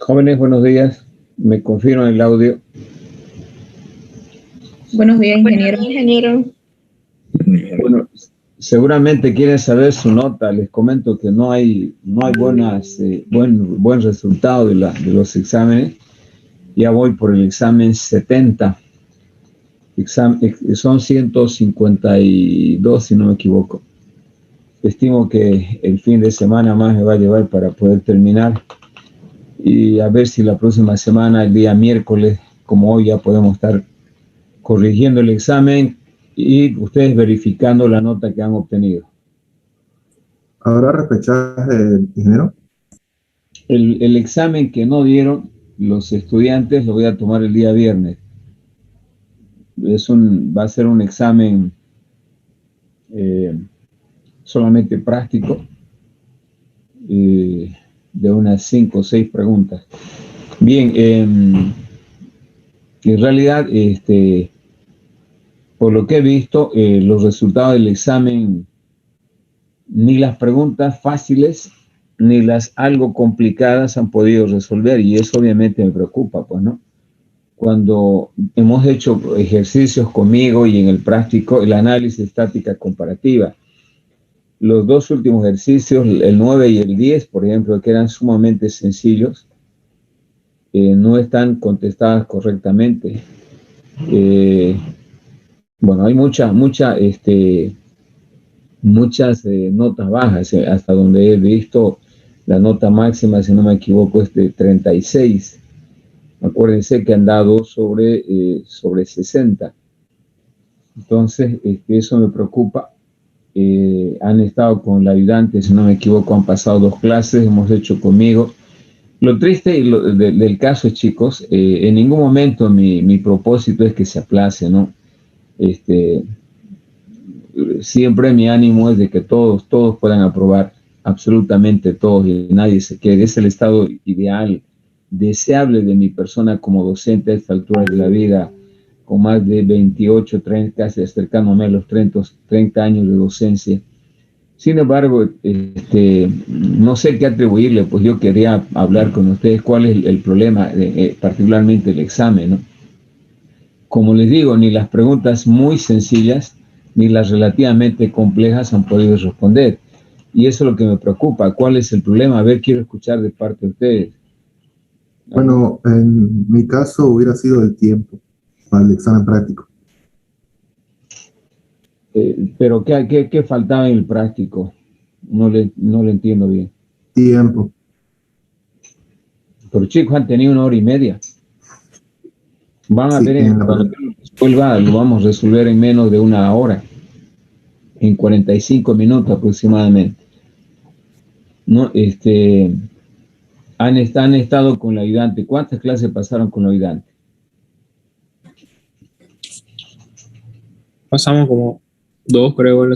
Jóvenes, buenos días. Me confirman el audio. Buenos días, ingeniero. Bueno, seguramente quieren saber su nota. Les comento que no hay buen resultado de los exámenes. Ya voy por el examen 70. Son 152, si no me equivoco. Estimo que el fin de semana más me va a llevar para poder terminar. Y a ver si la próxima semana, el día miércoles, como hoy, ya podemos estar corrigiendo el examen y ustedes verificando la nota que han obtenido. ¿Habrá repechaje, ingeniero? El examen que no dieron los estudiantes lo voy a tomar el día viernes. Va a ser un examen solamente práctico, de unas 5 o 6 preguntas. Bien, en realidad, por lo que he visto, los resultados del examen, ni las preguntas fáciles ni las algo complicadas han podido resolver, y eso obviamente me preocupa, pues, ¿no? Cuando hemos hecho ejercicios conmigo y en el práctico, el análisis estática comparativa, los dos últimos ejercicios, el 9 y el 10, por ejemplo, que eran sumamente sencillos, no están contestadas correctamente. Bueno, hay muchas notas bajas, hasta donde he visto la nota máxima, si no me equivoco, es de 36. Acuérdense que han dado sobre 60. Entonces, eso me preocupa. Han estado con la ayudante, si no me equivoco, han pasado 2 clases, hemos hecho conmigo. Lo triste del caso, chicos, en ningún momento mi propósito es que se aplace, ¿no? Siempre mi ánimo es de que todos puedan aprobar, absolutamente todos, y nadie se quede. Es el estado ideal, deseable de mi persona como docente a esta altura de la vida, con más de 28, 30, casi acercándome a los 30 años de docencia. Sin embargo, no sé qué atribuirle, pues yo quería hablar con ustedes cuál es el problema, particularmente el examen, ¿no? Como les digo, ni las preguntas muy sencillas ni las relativamente complejas han podido responder. Y eso es lo que me preocupa. ¿Cuál es el problema? A ver, quiero escuchar de parte de ustedes. Bueno, en mi caso hubiera sido el tiempo para el examen práctico. Pero ¿qué faltaba en el práctico? No le entiendo bien. Tiempo. Pero chicos, han tenido 1 hora y media. Van a Sí, ver, cuando resuelva, lo vamos a resolver en menos de 1 hora, en 45 minutos aproximadamente. ¿No? Han estado con la ayudante. ¿Cuántas clases pasaron con la ayudante? Pasamos como 2, creo.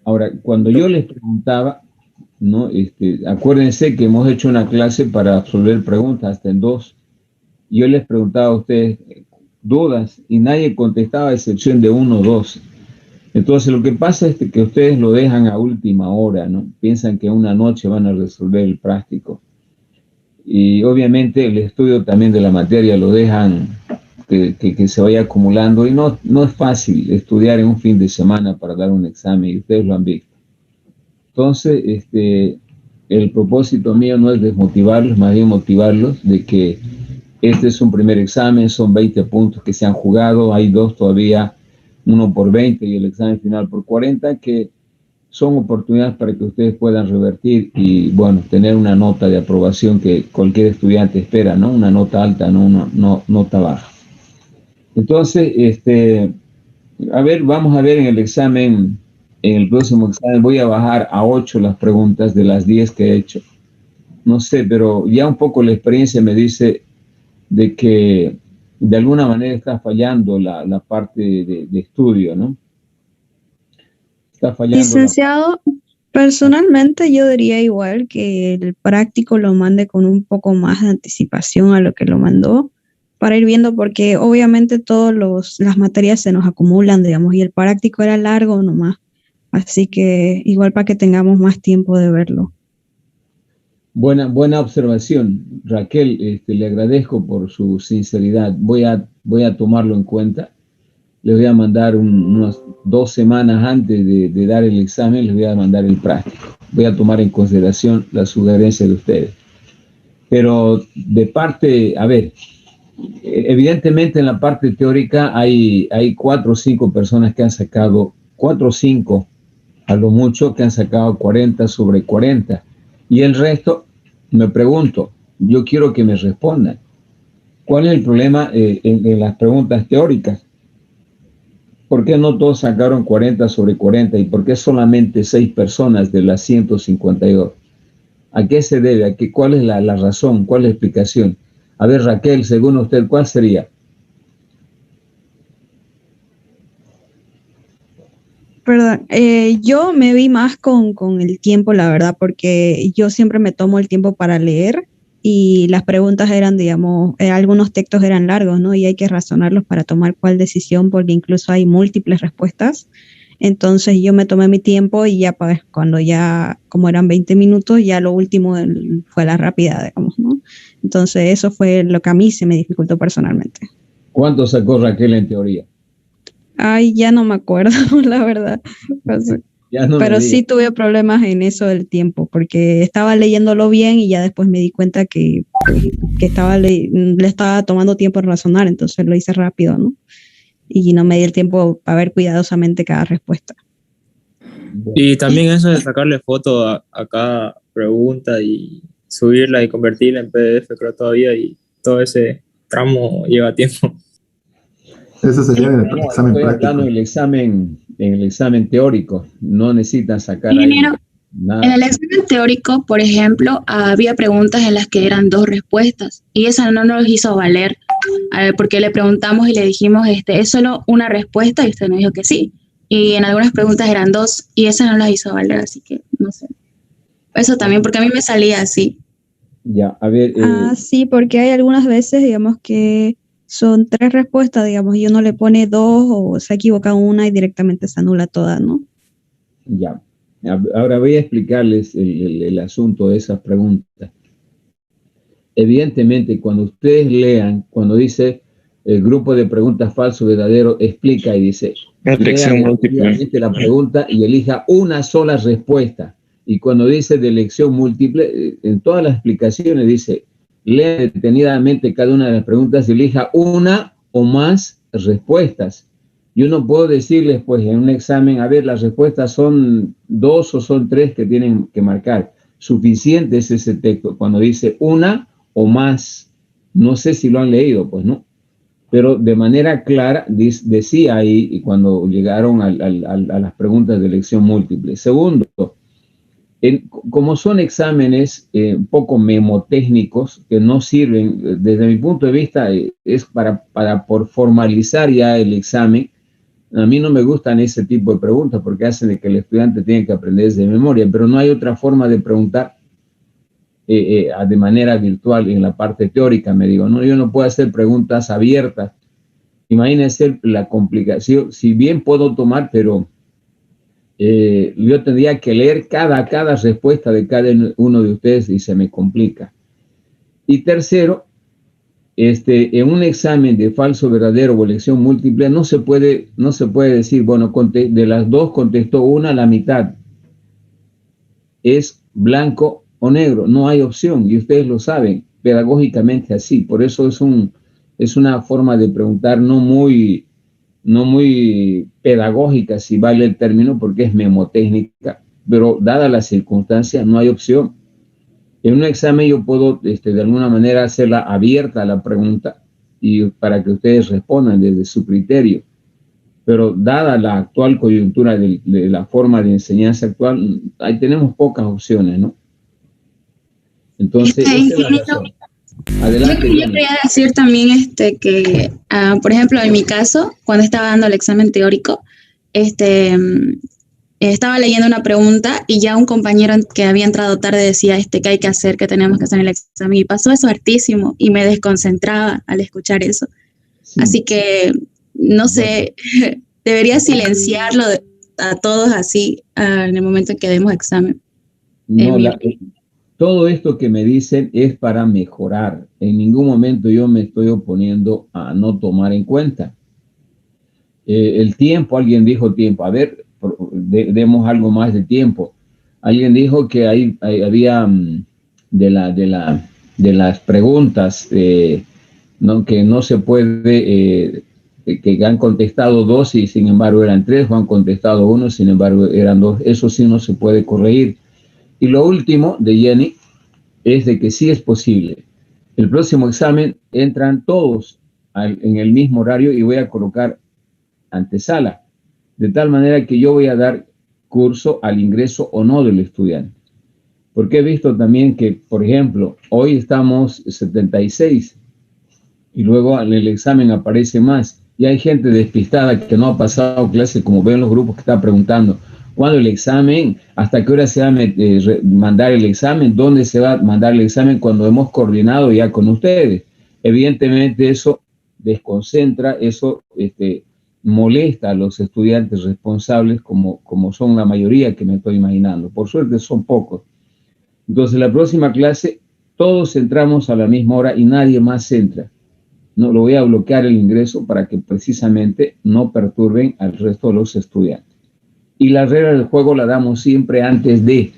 Ahora, cuando yo les preguntaba, ¿no? Acuérdense que hemos hecho una clase para resolver preguntas hasta en 2. Yo les preguntaba a ustedes dudas y nadie contestaba a excepción de 1 o 2. Entonces lo que pasa es que ustedes lo dejan a última hora, ¿no? Piensan que una noche van a resolver el práctico. Y obviamente el estudio también de la materia lo dejan que se vaya acumulando, y no es fácil estudiar en un fin de semana para dar un examen, y ustedes lo han visto. Entonces, el propósito mío no es desmotivarlos, más bien motivarlos de que este es un primer examen, son 20 puntos que se han jugado, hay 2 todavía, uno por 20 y el examen final por 40, que son oportunidades para que ustedes puedan revertir y, bueno, tener una nota de aprobación que cualquier estudiante espera, ¿no? Una nota alta, no una nota baja. Entonces, vamos a ver en el próximo examen, voy a bajar a 8 las preguntas de las 10 que he hecho. No sé, pero ya un poco la experiencia me dice de que de alguna manera está fallando la parte de estudio, ¿no? Está fallando. Licenciado, personalmente yo diría igual que el práctico lo mande con un poco más de anticipación a lo que lo mandó, para ir viendo, porque obviamente todas las materias se nos acumulan, digamos, y el práctico era largo nomás. Así que igual para que tengamos más tiempo de verlo. Buena observación, Raquel. Le agradezco por su sinceridad. Voy a tomarlo en cuenta. Les voy a mandar unas 2 semanas antes de dar el examen, les voy a mandar el práctico. Voy a tomar en consideración la sugerencia de ustedes. Pero de parte, a ver, evidentemente en la parte teórica hay 4 o 5 personas que han sacado, 4 o 5 a lo mucho, que han sacado 40 sobre 40. Y el resto, me pregunto, yo quiero que me respondan. ¿Cuál es el problema en las preguntas teóricas? ¿Por qué no todos sacaron 40 sobre 40? ¿Y por qué solamente 6 personas de las 152? ¿A qué se debe? ¿Cuál es la razón? ¿Cuál es la explicación? A ver, Raquel, según usted, ¿cuál sería? Perdón, yo me vi más con el tiempo, la verdad, porque yo siempre me tomo el tiempo para leer y las preguntas eran, digamos, algunos textos eran largos, ¿no? Y hay que razonarlos para tomar cuál decisión, porque incluso hay múltiples respuestas. Entonces yo me tomé mi tiempo y ya pues cuando ya, como eran 20 minutos, ya lo último fue la rápida, digamos, ¿no? Entonces eso fue lo que a mí se me dificultó personalmente. ¿Cuánto sacó Raquel en teoría? Ay, ya no me acuerdo, la verdad. Pero sí tuve problemas en eso del tiempo, porque estaba leyéndolo bien y ya después me di cuenta que le estaba tomando tiempo en razonar, entonces lo hice rápido, ¿no? Y no me di el tiempo para ver cuidadosamente cada respuesta. Y también eso de sacarle foto a cada pregunta y subirla y convertirla en PDF, creo todavía, y todo ese tramo lleva tiempo. Eso sería en el examen estoy práctico. Hablando en el examen teórico, no necesitan sacar Ingeniero, ahí nada. en el examen teórico, por ejemplo, había preguntas en las que eran 2 respuestas y esa no nos hizo valer, porque le preguntamos y le dijimos, ¿es solo una respuesta? Y usted nos dijo que sí. Y en algunas preguntas eran 2 y esa no las hizo valer, así que no sé. Eso también, porque a mí me salía así. Ya, a ver. Sí, porque hay algunas veces, digamos, que son 3 respuestas, digamos, y uno le pone 2 o se equivoca una y directamente se anula toda, ¿no? Ya. Ahora voy a explicarles el asunto de esas preguntas. Evidentemente, cuando ustedes lean, cuando dice el grupo de preguntas falso, verdadero, explica y dice, Elección múltiple. La pregunta y elija una sola respuesta. Y cuando dice de elección múltiple, en todas las explicaciones dice, lea detenidamente cada una de las preguntas y elija una o más respuestas. Yo no puedo decirles, pues, en un examen, a ver, las respuestas son 2 o son 3 que tienen que marcar. Suficiente es ese texto. Cuando dice una o más, no sé si lo han leído, pues no. Pero de manera clara decía ahí cuando llegaron a las preguntas de elección múltiple. Segundo, como son exámenes un poco memotécnicos que no sirven, desde mi punto de vista, es por formalizar ya el examen. A mí no me gustan ese tipo de preguntas porque hacen de que el estudiante tenga que aprender de memoria, pero no hay otra forma de preguntar de manera virtual en la parte teórica, me digo, no, yo no puedo hacer preguntas abiertas. Imagínense la complicación, si bien puedo tomar, pero yo tendría que leer cada respuesta de cada uno de ustedes y se me complica. Y tercero, en un examen de falso verdadero o elección múltiple no se puede decir, bueno, de las 2 contestó una, la mitad es blanco o negro, no hay opción y ustedes lo saben pedagógicamente así. Por eso es una forma de preguntar no muy pedagógica, si vale el término, porque es memotécnica, pero dada la circunstancia no hay opción. En un examen yo puedo de alguna manera hacerla abierta la pregunta y para que ustedes respondan desde su criterio. Pero dada la actual coyuntura de la forma de enseñanza actual, ahí tenemos pocas opciones, ¿no? Entonces, esa es la razón. Adelante. Yo quería decir también que, por ejemplo, en mi caso, cuando estaba dando el examen teórico, estaba leyendo una pregunta y ya un compañero que había entrado tarde decía que hay que hacer, que tenemos que hacer en el examen, y pasó eso hartísimo y me desconcentraba al escuchar eso. Sí. Así que, no sé, debería silenciarlo a todos así en el momento en que demos examen. No, todo esto que me dicen es para mejorar. En ningún momento yo me estoy oponiendo a no tomar en cuenta. El tiempo, alguien dijo tiempo. A ver, demos algo más de tiempo. Alguien dijo que había de las preguntas ¿no? Que no se puede, que han contestado 2 y sin embargo eran 3, o han contestado 1, sin embargo eran 2. Eso sí no se puede corregir. Y lo último de Jenny es de que sí es posible. El próximo examen entran todos en el mismo horario y voy a colocar antesala, de tal manera que yo voy a dar curso al ingreso o no del estudiante. Porque he visto también que, por ejemplo, hoy estamos 76 y luego en el examen aparece más. Y hay gente despistada que no ha pasado clase, como ven los grupos que están preguntando, ¿cuándo el examen? ¿Hasta qué hora se va a mandar el examen? ¿Dónde se va a mandar el examen? Cuando hemos coordinado ya con ustedes. Evidentemente eso desconcentra, eso molesta a los estudiantes responsables, como son la mayoría que me estoy imaginando. Por suerte son pocos. Entonces la próxima clase todos entramos a la misma hora y nadie más entra. No, lo voy a bloquear el ingreso para que precisamente no perturben al resto de los estudiantes. Y la regla del juego la damos siempre antes de.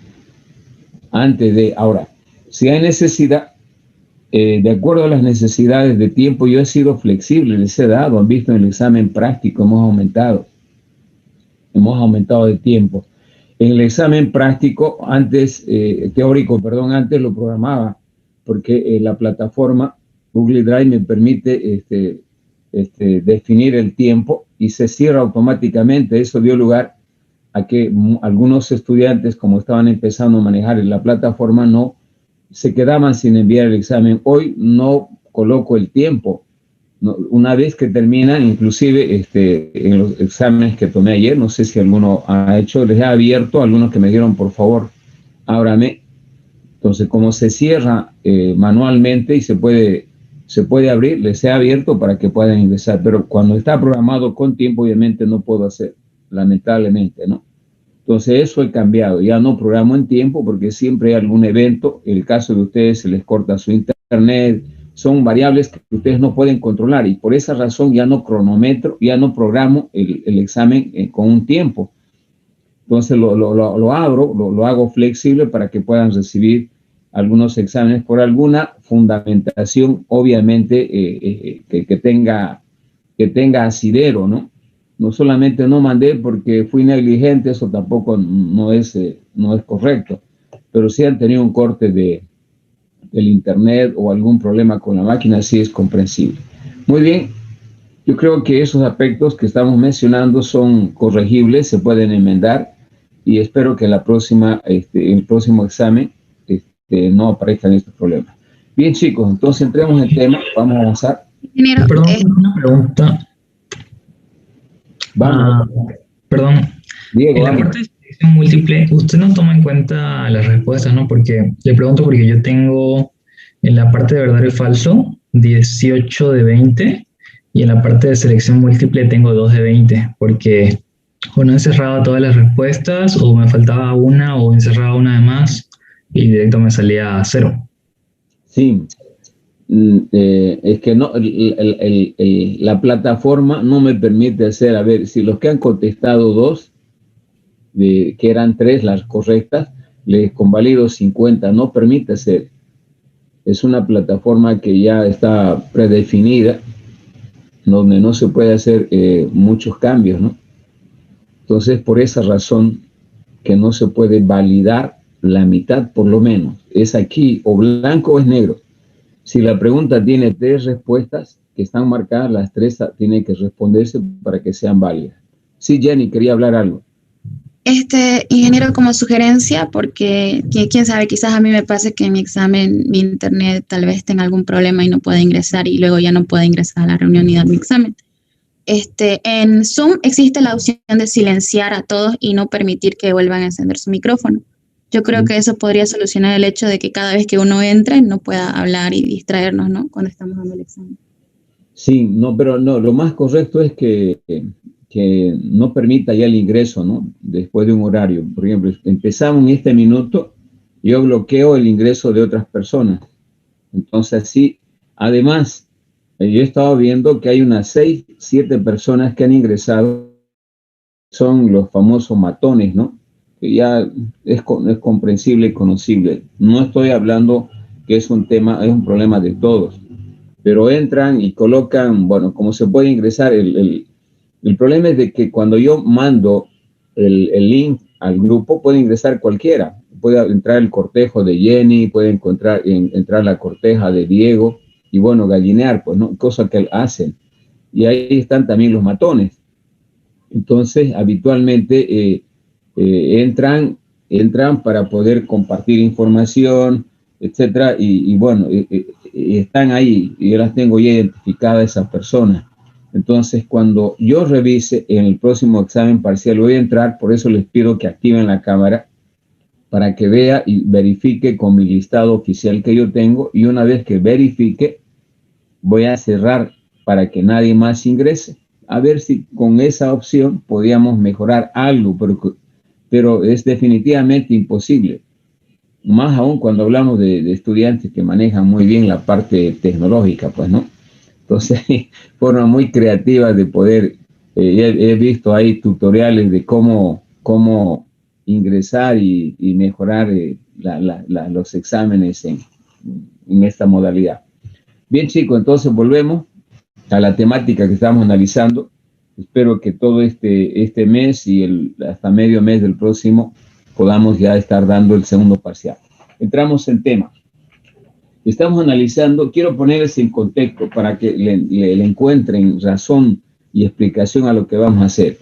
Ahora, si hay necesidad, de acuerdo a las necesidades de tiempo, yo he sido flexible, les he dado, han visto en el examen práctico, hemos aumentado de tiempo. En el examen práctico, teórico, antes lo programaba, porque la plataforma Google Drive me permite definir el tiempo y se cierra automáticamente. Eso dio lugar a que algunos estudiantes, como estaban empezando a manejar en la plataforma, no se quedaban sin enviar el examen. Hoy no coloco el tiempo. No, una vez que terminan, inclusive en los exámenes que tomé ayer, no sé si alguno ha hecho, les he abierto a algunos que me dieron, por favor, ábrame. Entonces, como se cierra manualmente y se puede abrir, les he abierto para que puedan ingresar. Pero cuando está programado con tiempo, obviamente no puedo hacer, lamentablemente, ¿no? Entonces eso he cambiado, ya no programo en tiempo porque siempre hay algún evento. En el caso de ustedes se les corta su internet, son variables que ustedes no pueden controlar y por esa razón ya no cronometro, ya no programo el examen con un tiempo. Entonces lo abro, lo hago flexible para que puedan recibir algunos exámenes por alguna fundamentación, obviamente, que tenga asidero, ¿no? No solamente no mandé porque fui negligente, eso tampoco no es correcto, pero si han tenido un corte del internet o algún problema con la máquina, sí es comprensible. Muy bien, yo creo que esos aspectos que estamos mencionando son corregibles, se pueden enmendar y espero que en el próximo examen no aparezcan estos problemas. Bien, chicos, entonces entremos en el tema, vamos a avanzar. Perdón, una pregunta. Perdón. Diego, en la parte de selección múltiple, usted no toma en cuenta las respuestas, ¿no? Porque le pregunto porque yo tengo en la parte de verdadero y falso 18 de 20 y en la parte de selección múltiple tengo 2 de 20 porque o no encerraba todas las respuestas o me faltaba una o encerraba una de más y directo me salía a 0. Sí. Es que no, la plataforma no me permite hacer, a ver, si los que han contestado 2, que eran 3 las correctas, les convalido 50, no permite hacer. Es una plataforma que ya está predefinida, donde no se puede hacer muchos cambios, ¿no? Entonces, por esa razón que no se puede validar la mitad, por lo menos. Es aquí, o blanco o es negro. Si la pregunta tiene 3 respuestas que están marcadas, las 3 tienen que responderse para que sean válidas. Sí, Jenny, quería hablar algo. Ingeniero, como sugerencia, porque quién sabe, quizás a mí me pase que en mi examen, mi internet tal vez tenga algún problema y no pueda ingresar y luego ya no pueda ingresar a la reunión y dar mi examen. En Zoom existe la opción de silenciar a todos y no permitir que vuelvan a encender su micrófono. Yo creo que eso podría solucionar el hecho de que cada vez que uno entre no pueda hablar y distraernos, ¿no? Cuando estamos dando el examen. Sí, no, pero no, lo más correcto es que no permita ya el ingreso, ¿no? Después de un horario. Por ejemplo, empezamos en este minuto yo bloqueo el ingreso de otras personas. Entonces, sí, además, yo he estado viendo que hay unas 6, 7 personas que han ingresado, son los famosos matones, ¿no? Que ya es comprensible y conocible. No estoy hablando que es un tema, es un problema de todos, pero entran y colocan, bueno, como se puede ingresar, el problema es de que cuando yo mando el link al grupo, puede ingresar cualquiera. Puede entrar el cortejo de Jenny, puede entrar la corteja de Diego, y bueno, gallinear, pues, ¿no? Cosa que hacen. Y ahí están también los matones. Entonces, habitualmente entran para poder compartir información, etcétera, y bueno, están ahí, y yo las tengo ya identificadas esas personas. Entonces, cuando yo revise en el próximo examen parcial, voy a entrar, por eso les pido que activen la cámara para que vea y verifique con mi listado oficial que yo tengo, y una vez que verifique, voy a cerrar para que nadie más ingrese. A ver si con esa opción podíamos mejorar algo, pero es definitivamente imposible. Más aún cuando hablamos de estudiantes que manejan muy bien la parte tecnológica, pues, ¿no? Entonces, forma muy creativa de poder, he visto ahí tutoriales de cómo ingresar y mejorar los exámenes en esta modalidad. Bien, chicos, entonces volvemos a la temática que estamos analizando. Espero que todo este mes y hasta medio mes del próximo podamos ya estar dando el segundo parcial. Entramos en tema. Estamos analizando, quiero ponerles en contexto para que le encuentren razón y explicación a lo que vamos a hacer.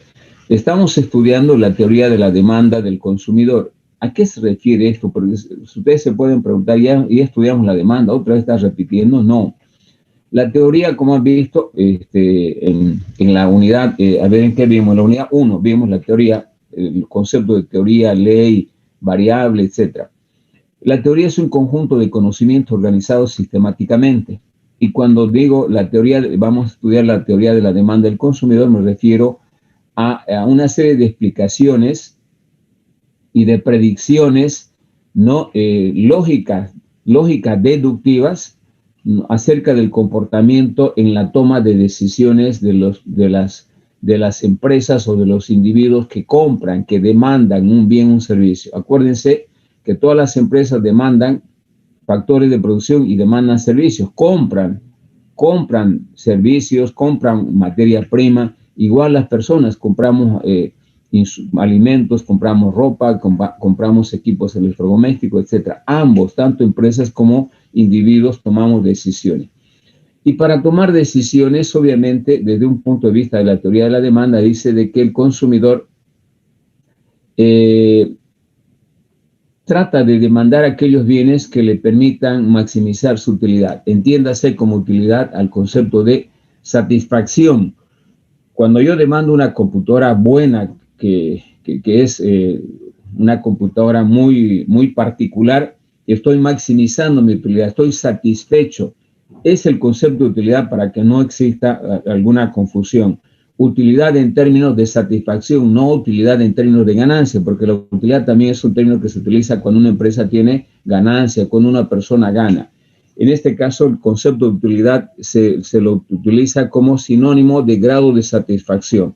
Estamos estudiando la teoría de la demanda del consumidor. ¿A qué se refiere esto? Porque ustedes se pueden preguntar, ¿ya estudiamos la demanda? ¿Otra vez estás repitiendo? No. La teoría, como han visto, en la unidad, a ver en qué vimos, en la unidad 1 vimos la teoría, el concepto de teoría, ley, variable, etc. La teoría es un conjunto de conocimientos organizados sistemáticamente. Y cuando digo la teoría, vamos a estudiar la teoría de la demanda del consumidor, me refiero a una serie de explicaciones y de predicciones, ¿no? lógicas deductivas, ¿no?, acerca del comportamiento en la toma de decisiones de las empresas o de los individuos que compran, que demandan un bien, un servicio. Acuérdense que todas las empresas demandan factores de producción y demandan servicios, compran servicios, compran materia prima. Igual las personas compramos alimentos, compramos ropa, compramos equipos electrodomésticos, etc. Ambos, tanto empresas como individuos, tomamos decisiones. Y para tomar decisiones, obviamente, desde un punto de vista de la teoría de la demanda, dice de que el consumidor trata de demandar aquellos bienes que le permitan maximizar su utilidad. Entiéndase como utilidad al concepto de satisfacción. Cuando yo demando una computadora buena, que es una computadora muy, muy particular, estoy maximizando mi utilidad, estoy satisfecho. Es el concepto de utilidad para que no exista alguna confusión. Utilidad en términos de satisfacción, no utilidad en términos de ganancia, porque la utilidad también es un término que se utiliza cuando una empresa tiene ganancia, cuando una persona gana. En este caso, el concepto de utilidad se lo utiliza como sinónimo de grado de satisfacción.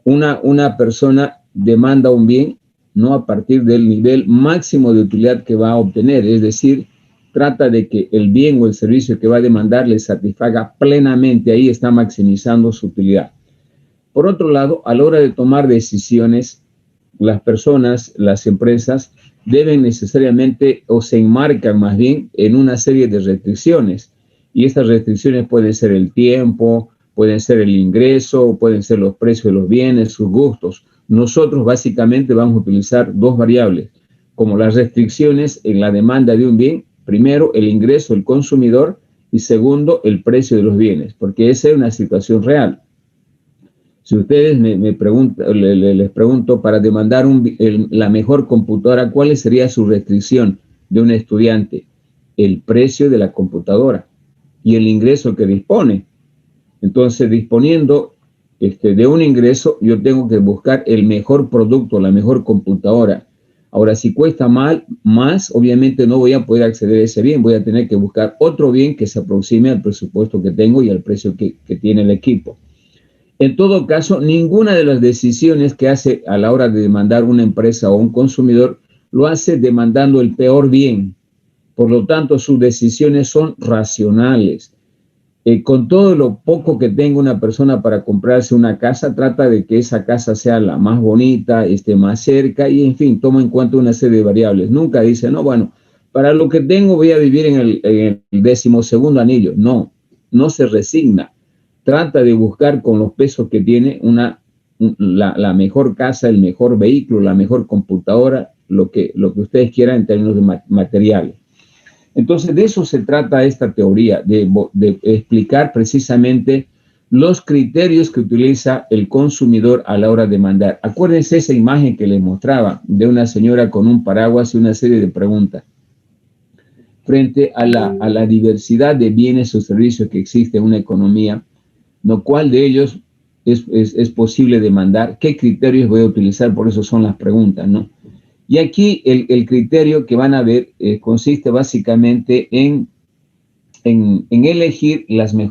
Una persona demanda un bien, no a partir del nivel máximo de utilidad que va a obtener, es decir, trata de que el bien o el servicio que va a demandar le satisfaga plenamente, ahí está maximizando su utilidad. Por otro lado, a la hora de tomar decisiones, las personas, las empresas, deben necesariamente o se enmarcan más bien en una serie de restricciones. Y estas restricciones pueden ser el tiempo, pueden ser el ingreso, pueden ser los precios de los bienes, sus gustos. Nosotros básicamente vamos a utilizar dos variables, como las restricciones en la demanda de un bien. Primero, el ingreso del consumidor y segundo, el precio de los bienes, porque esa es una situación real. Si ustedes les pregunto, para demandar la mejor computadora, ¿cuál sería su restricción de un estudiante? El precio de la computadora y el ingreso que dispone. Entonces, disponiendo de un ingreso, yo tengo que buscar el mejor producto, la mejor computadora. Ahora, si cuesta más, obviamente no voy a poder acceder a ese bien, voy a tener que buscar otro bien que se aproxime al presupuesto que tengo y al precio que tiene el equipo. En todo caso, ninguna de las decisiones que hace a la hora de demandar una empresa o un consumidor lo hace demandando el peor bien. Por lo tanto, sus decisiones son racionales. Con todo lo poco que tenga una persona para comprarse una casa, trata de que esa casa sea la más bonita, esté más cerca y, en fin, toma en cuenta una serie de variables. Nunca dice, no, bueno, para lo que tengo voy a vivir en el 12º anillo. No, no se resigna. Trata de buscar con los pesos que tiene la mejor casa, el mejor vehículo, la mejor computadora, lo que ustedes quieran en términos de materiales. Entonces, de eso se trata esta teoría, de explicar precisamente los criterios que utiliza el consumidor a la hora de demandar. Acuérdense esa imagen que les mostraba de una señora con un paraguas y una serie de preguntas. Frente a la diversidad de bienes o servicios que existe en una economía, ¿no? ¿Cuál de ellos es posible demandar? ¿Qué criterios voy a utilizar? Por eso son las preguntas, ¿no? Y aquí el criterio que van a ver consiste básicamente en elegir en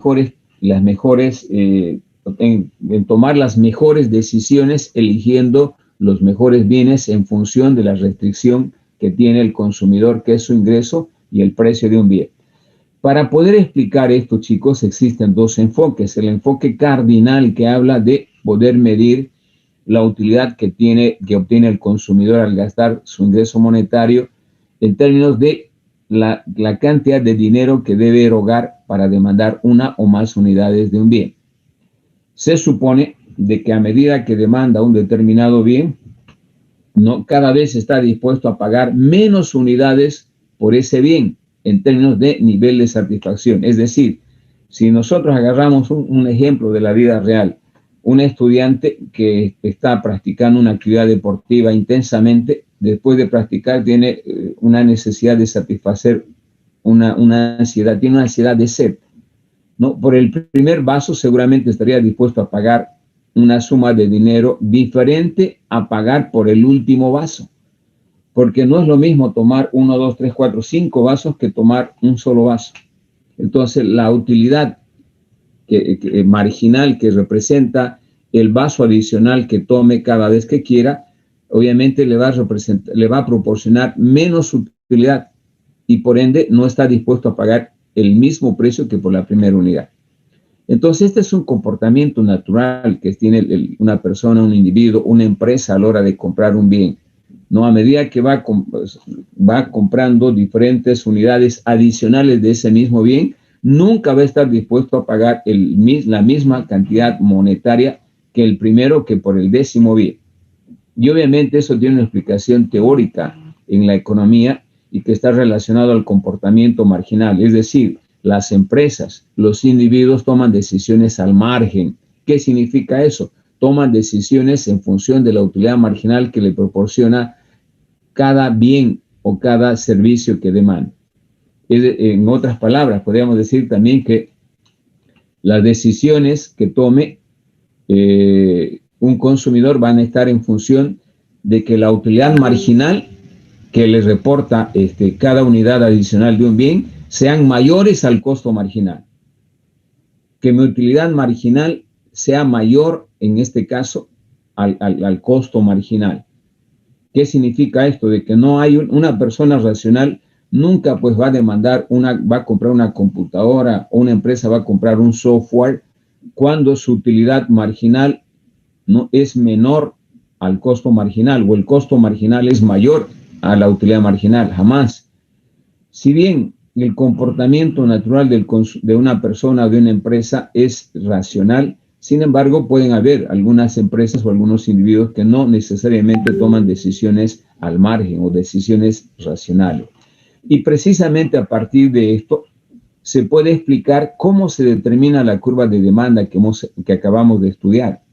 tomar las mejores decisiones eligiendo los mejores bienes en función de la restricción que tiene el consumidor, que es su ingreso y el precio de un bien. Para poder explicar esto, chicos, existen dos enfoques. El enfoque cardinal que habla de poder medir la utilidad que obtiene el consumidor al gastar su ingreso monetario en términos de la cantidad de dinero que debe erogar para demandar una o más unidades de un bien. Se supone de que a medida que demanda un determinado bien, cada vez está dispuesto a pagar menos unidades por ese bien en términos de nivel de satisfacción. Es decir, si nosotros agarramos un ejemplo de la vida real, un estudiante que está practicando una actividad deportiva intensamente, después de practicar tiene una necesidad de satisfacer una ansiedad, tiene una ansiedad de sed, ¿no? Por el primer vaso seguramente estaría dispuesto a pagar una suma de dinero diferente a pagar por el último vaso, porque no es lo mismo tomar 1, 2, 3, 4, 5 vasos que tomar un solo vaso. Entonces, la utilidad marginal que representa el vaso adicional que tome cada vez que quiera, obviamente le va a proporcionar menos utilidad y por ende no está dispuesto a pagar el mismo precio que por la primera unidad. Entonces, este es un comportamiento natural que tiene una persona, un individuo, una empresa a la hora de comprar un bien, ¿no? A medida que va comprando diferentes unidades adicionales de ese mismo bien, nunca va a estar dispuesto a pagar la misma cantidad monetaria que el primero, que por el 10º bien. Y obviamente eso tiene una explicación teórica en la economía y que está relacionado al comportamiento marginal. Es decir, las empresas, los individuos toman decisiones al margen. ¿Qué significa eso? Toman decisiones en función de la utilidad marginal que le proporciona cada bien o cada servicio que demanda. En otras palabras, podríamos decir también que las decisiones que tome un consumidor van a estar en función de que la utilidad marginal que le reporta cada unidad adicional de un bien sean mayores al costo marginal. Que mi utilidad marginal sea mayor, en este caso, al costo marginal. ¿Qué significa esto? De que no hay una persona racional nunca pues va a demandar va a comprar una computadora o una empresa va a comprar un software cuando su utilidad marginal no es menor al costo marginal o el costo marginal es mayor a la utilidad marginal. Jamás. Si bien el comportamiento natural de una persona o de una empresa es racional, sin embargo pueden haber algunas empresas o algunos individuos que no necesariamente toman decisiones al margen o decisiones racionales. Y precisamente a partir de esto se puede explicar cómo se determina la curva de demanda que acabamos de estudiar.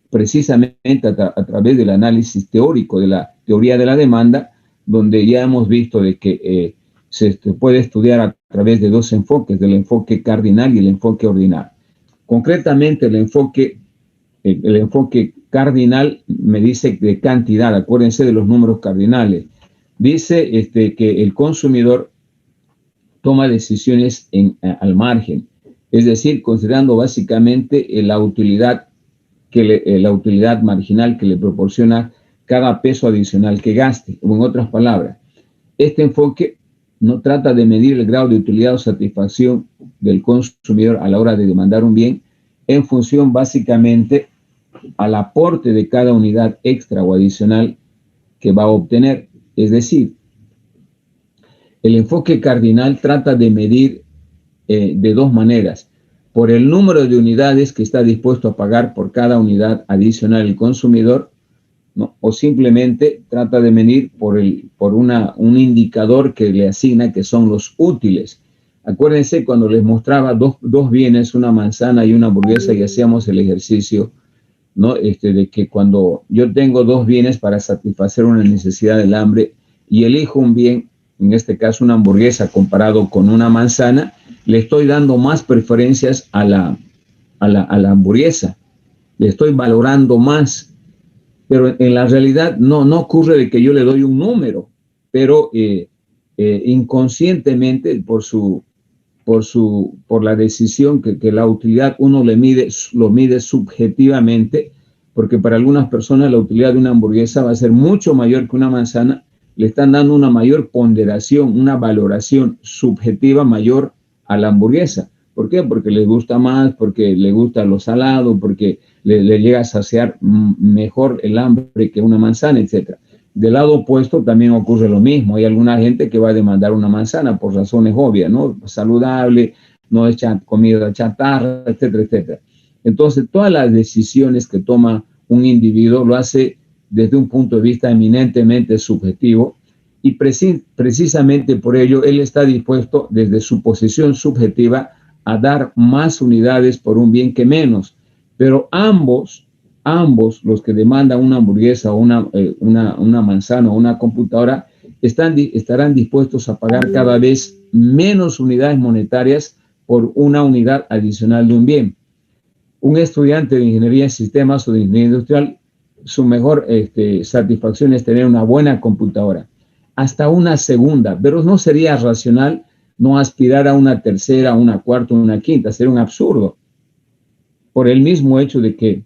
Precisamente a través del análisis teórico de la teoría de la demanda, donde ya hemos visto de que se puede estudiar a través de dos enfoques, del enfoque cardinal y el enfoque ordinal. Concretamente, el enfoque cardinal me dice de cantidad, acuérdense de los números cardinales. Dice que el consumidor toma decisiones al margen, es decir, considerando básicamente la utilidad marginal que le proporciona cada peso adicional que gaste. O en otras palabras, este enfoque no trata de medir el grado de utilidad o satisfacción del consumidor a la hora de demandar un bien en función básicamente al aporte de cada unidad extra o adicional que va a obtener. Es decir, el enfoque cardinal trata de medir de dos maneras: por el número de unidades que está dispuesto a pagar por cada unidad adicional el consumidor, ¿no? O simplemente trata de medir por un indicador que le asigna, que son los útiles. Acuérdense cuando les mostraba dos bienes, una manzana y una hamburguesa, y hacíamos el ejercicio, ¿no? De que cuando yo tengo dos bienes para satisfacer una necesidad del hambre y elijo un bien, en este caso una hamburguesa comparado con una manzana, le estoy dando más preferencias a la hamburguesa, le estoy valorando más. Pero en la realidad no ocurre de que yo le doy un número, pero inconscientemente por la decisión que la utilidad uno lo mide subjetivamente, porque para algunas personas la utilidad de una hamburguesa va a ser mucho mayor que una manzana, le están dando una mayor ponderación, una valoración subjetiva mayor a la hamburguesa. ¿Por qué? Porque les gusta más, porque le gusta lo salado, porque le llega a saciar mejor el hambre que una manzana, etc. Del lado opuesto también ocurre lo mismo. Hay alguna gente que va a demandar una manzana por razones obvias, ¿no? Saludable, no es comida chatarra, etcétera, etcétera. Entonces, todas las decisiones que toma un individuo lo hace desde un punto de vista eminentemente subjetivo, y precisamente por ello él está dispuesto desde su posición subjetiva a dar más unidades por un bien que menos. Pero ambos, los que demandan una hamburguesa o una manzana o una computadora, estarán dispuestos a pagar cada vez menos unidades monetarias por una unidad adicional de un bien. Un estudiante de ingeniería en sistemas o de ingeniería industrial, su mejor satisfacción es tener una buena computadora, hasta una segunda, pero no sería racional no aspirar a una tercera, una cuarta, una quinta. Sería un absurdo, por el mismo hecho de que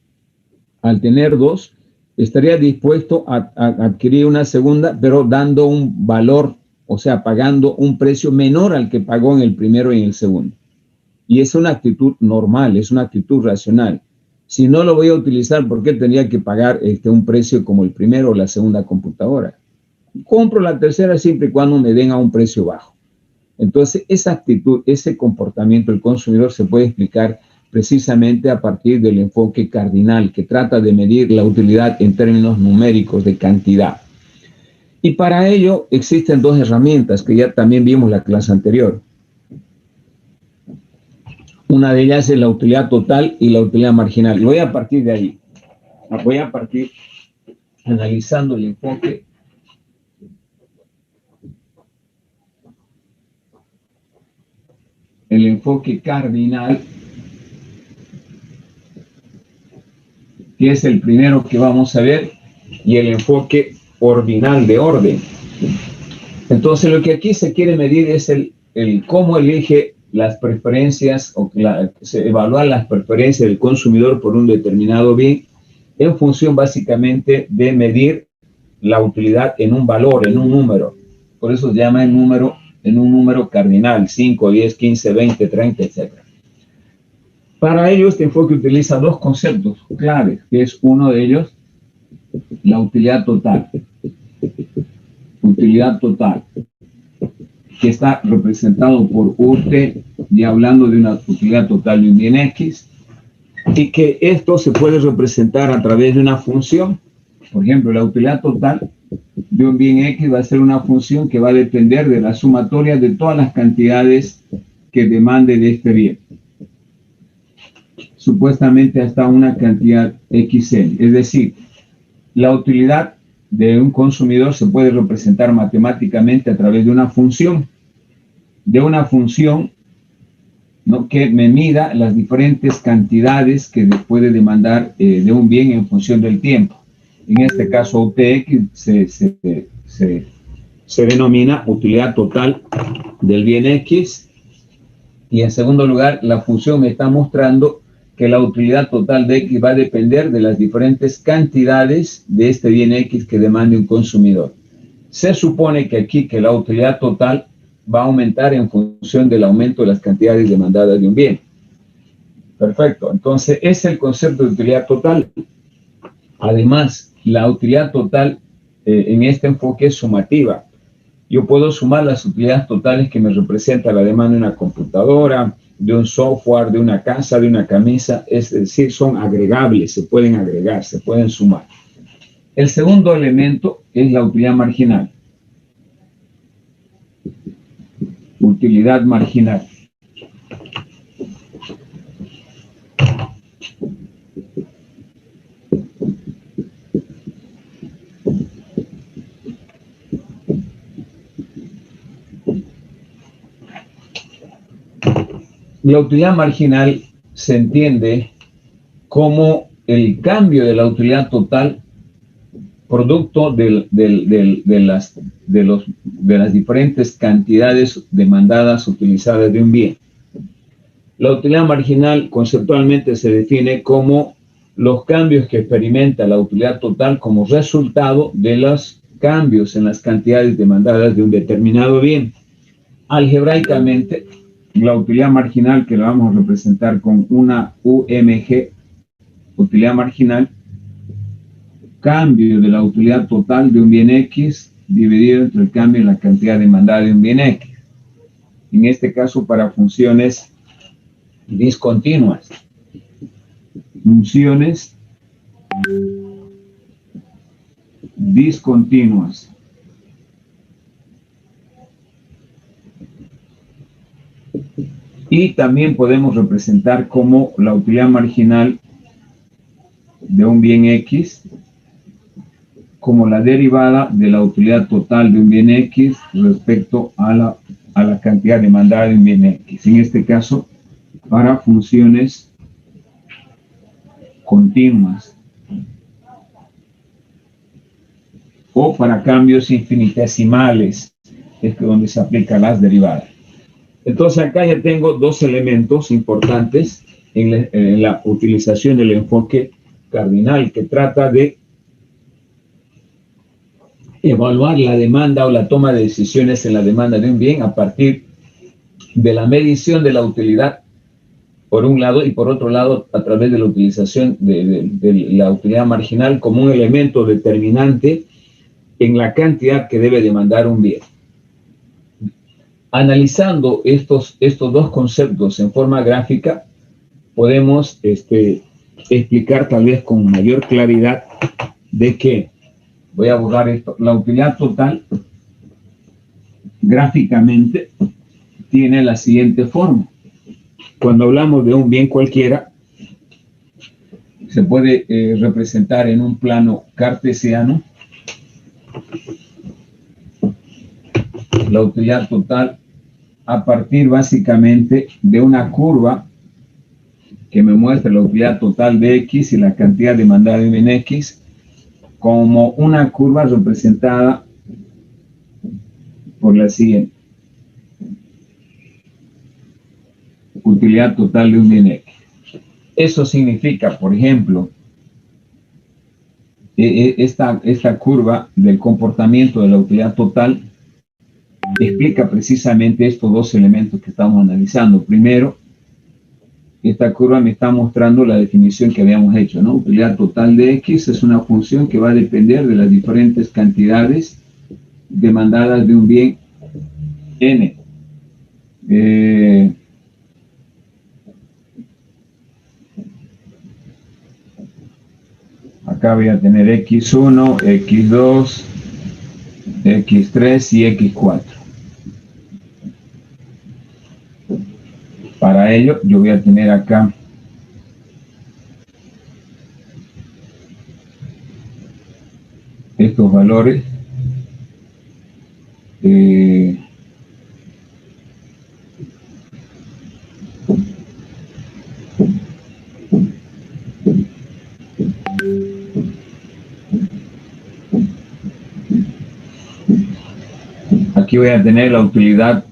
al tener dos, estaría dispuesto a adquirir una segunda, pero dando un valor, o sea, pagando un precio menor al que pagó en el primero y en el segundo. Y es una actitud normal, es una actitud racional. Si no lo voy a utilizar, ¿por qué tendría que pagar un precio como el primero o la segunda computadora? Compro la tercera siempre y cuando me den a un precio bajo. Entonces, esa actitud, ese comportamiento del consumidor se puede explicar precisamente a partir del enfoque cardinal, que trata de medir la utilidad en términos numéricos de cantidad. Y para ello existen dos herramientas que ya también vimos en la clase anterior. Una de ellas es la utilidad total y la utilidad marginal. Voy a partir de ahí. Voy a partir analizando el enfoque cardinal, que es el primero que vamos a ver, y el enfoque ordinal de orden. Entonces, lo que aquí se quiere medir es el cómo elige las preferencias, o evaluar las preferencias del consumidor por un determinado bien, en función básicamente de medir la utilidad en un valor, en un número. Por eso se llama en un número cardinal: 5, 10, 15, 20, 30, etc. Para ello, este enfoque utiliza dos conceptos claves, que es uno de ellos, la utilidad total. Utilidad total, que está representado por UT, y hablando de una utilidad total de un bien X, y que esto se puede representar a través de una función. Por ejemplo, la utilidad total de un bien X va a ser una función que va a depender de la sumatoria de todas las cantidades que demande de este bien, supuestamente hasta una cantidad XN. Es decir, la utilidad de un consumidor se puede representar matemáticamente a través de una función, ¿no?, que me mida las diferentes cantidades que puede demandar de un bien en función del tiempo. En este caso, UTX se se denomina utilidad total del bien X. Y en segundo lugar, la función me está mostrando que la utilidad total de X va a depender de las diferentes cantidades de este bien X que demande un consumidor. Se supone que aquí que la utilidad total va a aumentar en función del aumento de las cantidades demandadas de un bien. Perfecto. Entonces, es el concepto de utilidad total. Además, la utilidad total en este enfoque es sumativa. Yo puedo sumar las utilidades totales que me representa la demanda de una computadora, de un software, de una casa, de una camisa, es decir, son agregables, se pueden agregar, se pueden sumar. El segundo elemento es la utilidad marginal. Utilidad marginal. La utilidad marginal se entiende como el cambio de la utilidad total producto de las diferentes cantidades demandadas utilizadas de un bien. La utilidad marginal conceptualmente se define como los cambios que experimenta la utilidad total como resultado de los cambios en las cantidades demandadas de un determinado bien. Algebraicamente, la utilidad marginal, que la vamos a representar con una UMG, utilidad marginal, cambio de la utilidad total de un bien X dividido entre el cambio en la cantidad demandada de un bien X. En este caso, para funciones discontinuas. Funciones discontinuas. Y también podemos representar como la utilidad marginal de un bien X como la derivada de la utilidad total de un bien X respecto a la cantidad demandada de un bien X. En este caso, para funciones continuas o para cambios infinitesimales, es donde se aplican las derivadas. Entonces acá ya tengo dos elementos importantes en la utilización del enfoque cardinal, que trata de evaluar la demanda o la toma de decisiones en la demanda de un bien a partir de la medición de la utilidad, por un lado, y por otro lado, a través de la utilización de la utilidad marginal como un elemento determinante en la cantidad que debe demandar un bien. Analizando estos dos conceptos en forma gráfica, podemos explicar tal vez con mayor claridad de que, voy a borrar esto, la utilidad total gráficamente tiene la siguiente forma. Cuando hablamos de un bien cualquiera, se puede representar en un plano cartesiano la utilidad total a partir básicamente de una curva que me muestra la utilidad total de X y la cantidad demandada de bien X como una curva representada por la siguiente. Utilidad total de un bien X. Eso significa, por ejemplo, esta curva del comportamiento de la utilidad total explica precisamente estos dos elementos que estamos analizando. Primero, esta curva me está mostrando la definición que habíamos hecho, ¿no? Utilidad total de X es una función que va a depender de las diferentes cantidades demandadas de un bien N. Acá voy a tener X1, X2, X3 y X4. Para ello, yo voy a tener acá estos valores. Aquí voy a tener la utilidad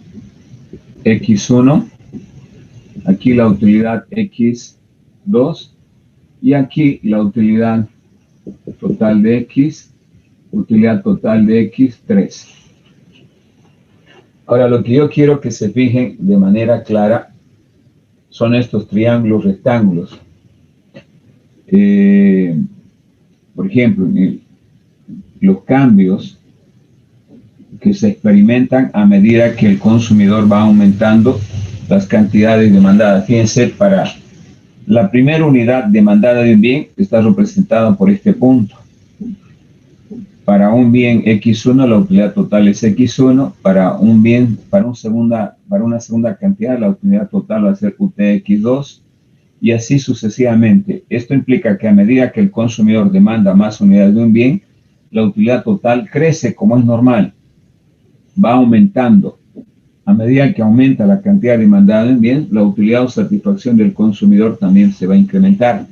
X1, aquí la utilidad X2 y aquí la utilidad total de X, utilidad total de X3. Ahora, lo que yo quiero que se fijen de manera clara son estos triángulos rectángulos. Por ejemplo, los cambios que se experimentan a medida que el consumidor va aumentando las cantidades demandadas. Fíjense, para la primera unidad demandada de un bien está representada por este punto. Para un bien X1 la utilidad total es X1, para un bien, para una segunda cantidad la utilidad total va a ser UTX2 y así sucesivamente. Esto implica que a medida que el consumidor demanda más unidades de un bien, la utilidad total crece como es normal, va aumentando. A medida que aumenta la cantidad demandada de un bien, la utilidad o satisfacción del consumidor también se va a incrementar.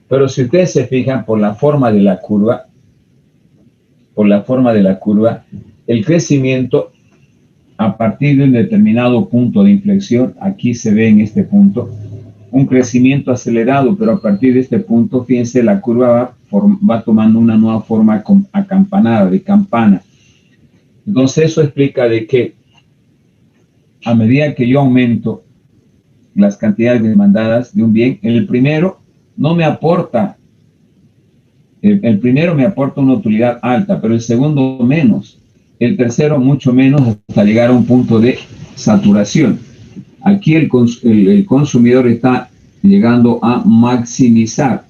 Pero si ustedes se fijan por la forma de la curva, el crecimiento a partir de un determinado punto de inflexión, aquí se ve en este punto, un crecimiento acelerado, pero a partir de este punto, fíjense, la curva va tomando una nueva forma acampanada, de campana. Entonces eso explica de que a medida que yo aumento las cantidades demandadas de un bien, el primero no me aporta. El primero me aporta una utilidad alta, pero el segundo menos. El tercero mucho menos hasta llegar a un punto de saturación. Aquí el consumidor está llegando a maximizar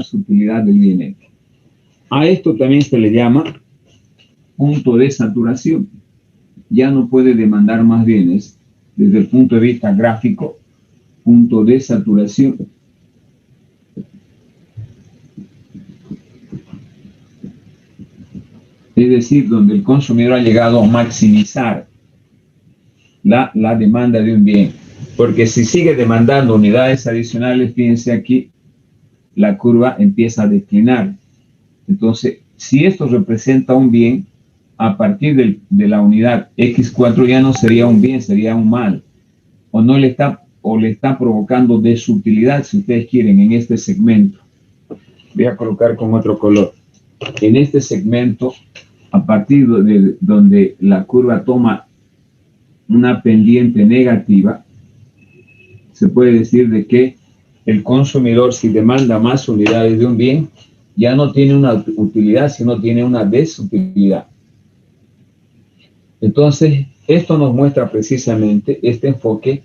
su utilidad del bien X. A esto también se le llama punto de saturación. Ya no puede demandar más bienes desde el punto de vista gráfico, punto de saturación. Es decir, donde el consumidor ha llegado a maximizar la demanda de un bien. Porque si sigue demandando unidades adicionales, fíjense aquí, la curva empieza a declinar. Entonces, si esto representa un bien, a partir de la unidad X4 ya no sería un bien, sería un mal. O le está provocando desutilidad, si ustedes quieren, en este segmento. Voy a colocar con otro color. En este segmento, a partir de donde la curva toma una pendiente negativa, se puede decir de que el consumidor, si demanda más unidades de un bien, ya no tiene una utilidad, sino tiene una desutilidad. Entonces, esto nos muestra precisamente este enfoque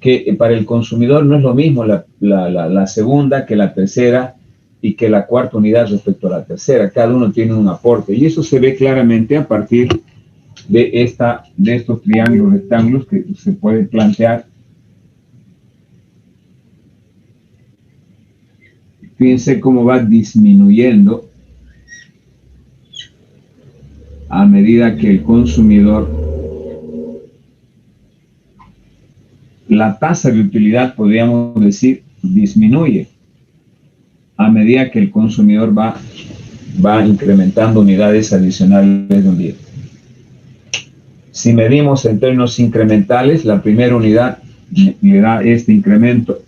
que para el consumidor no es lo mismo la segunda que la tercera y que la cuarta unidad respecto a la tercera. Cada uno tiene un aporte y eso se ve claramente a partir de estos triángulos rectángulos que se puede plantear. Fíjense cómo va disminuyendo a medida que el consumidor, la tasa de utilidad, podríamos decir, disminuye a medida que el consumidor va incrementando unidades adicionales de un bien. Si medimos en términos incrementales, la primera unidad le da este incremento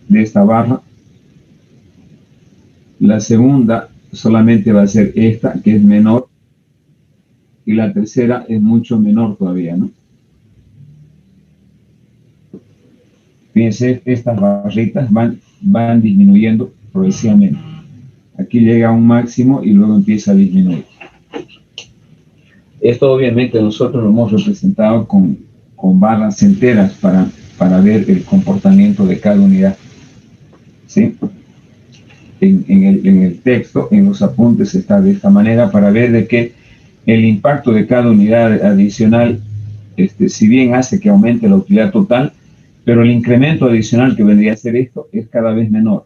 de esta barra. La segunda solamente va a ser esta, que es menor. Y la tercera es mucho menor todavía, ¿no? Fíjense, estas barritas van disminuyendo progresivamente. Aquí llega a un máximo y luego empieza a disminuir. Esto obviamente nosotros lo hemos representado con barras enteras para ver el comportamiento de cada unidad. ¿Sí? En el texto, en los apuntes está de esta manera para ver de que el impacto de cada unidad adicional, si bien hace que aumente la utilidad total, pero el incremento adicional que vendría a ser esto es cada vez menor.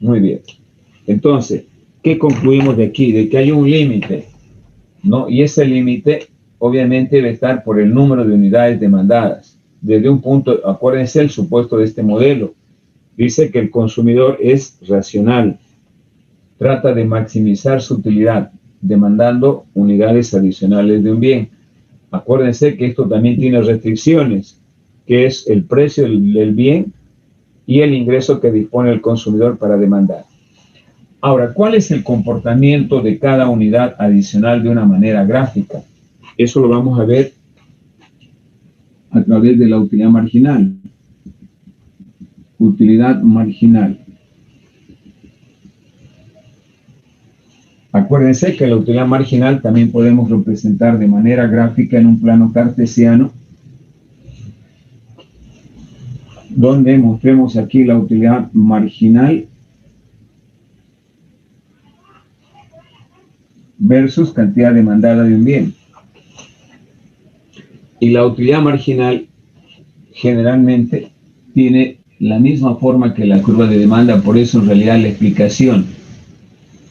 Muy bien. Entonces, ¿qué concluimos de aquí? De que hay un límite, ¿no? Y ese límite, obviamente, debe estar por el número de unidades demandadas. Desde un punto, acuérdense el supuesto de este modelo. Dice que el consumidor es racional. Trata de maximizar su utilidad. demandando unidades adicionales de un bien. Acuérdense que esto también tiene restricciones, que es el precio del bien y el ingreso que dispone el consumidor para demandar. Ahora, ¿cuál es el comportamiento de cada unidad adicional de una manera gráfica? Eso lo vamos a ver a través de la utilidad marginal. Utilidad marginal. Acuérdense que la utilidad marginal también podemos representar de manera gráfica en un plano cartesiano, donde mostremos aquí la utilidad marginal versus cantidad demandada de un bien. Y la utilidad marginal generalmente tiene la misma forma que la curva de demanda, por eso en realidad la explicación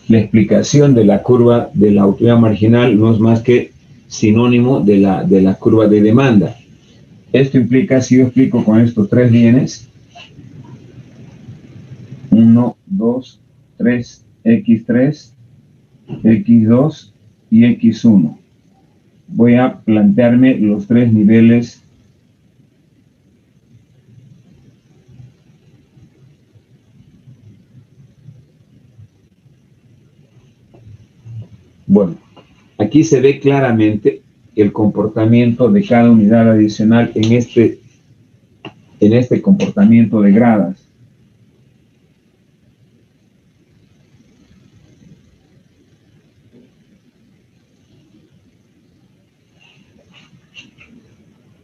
de la curva de la utilidad marginal no es más que sinónimo de la curva de demanda. Esto implica, si yo explico con estos tres bienes, 1, 2, 3, X3, X2 y X1. Voy a plantearme los tres niveles Bueno, aquí se ve claramente el comportamiento de cada unidad adicional en este comportamiento de gradas.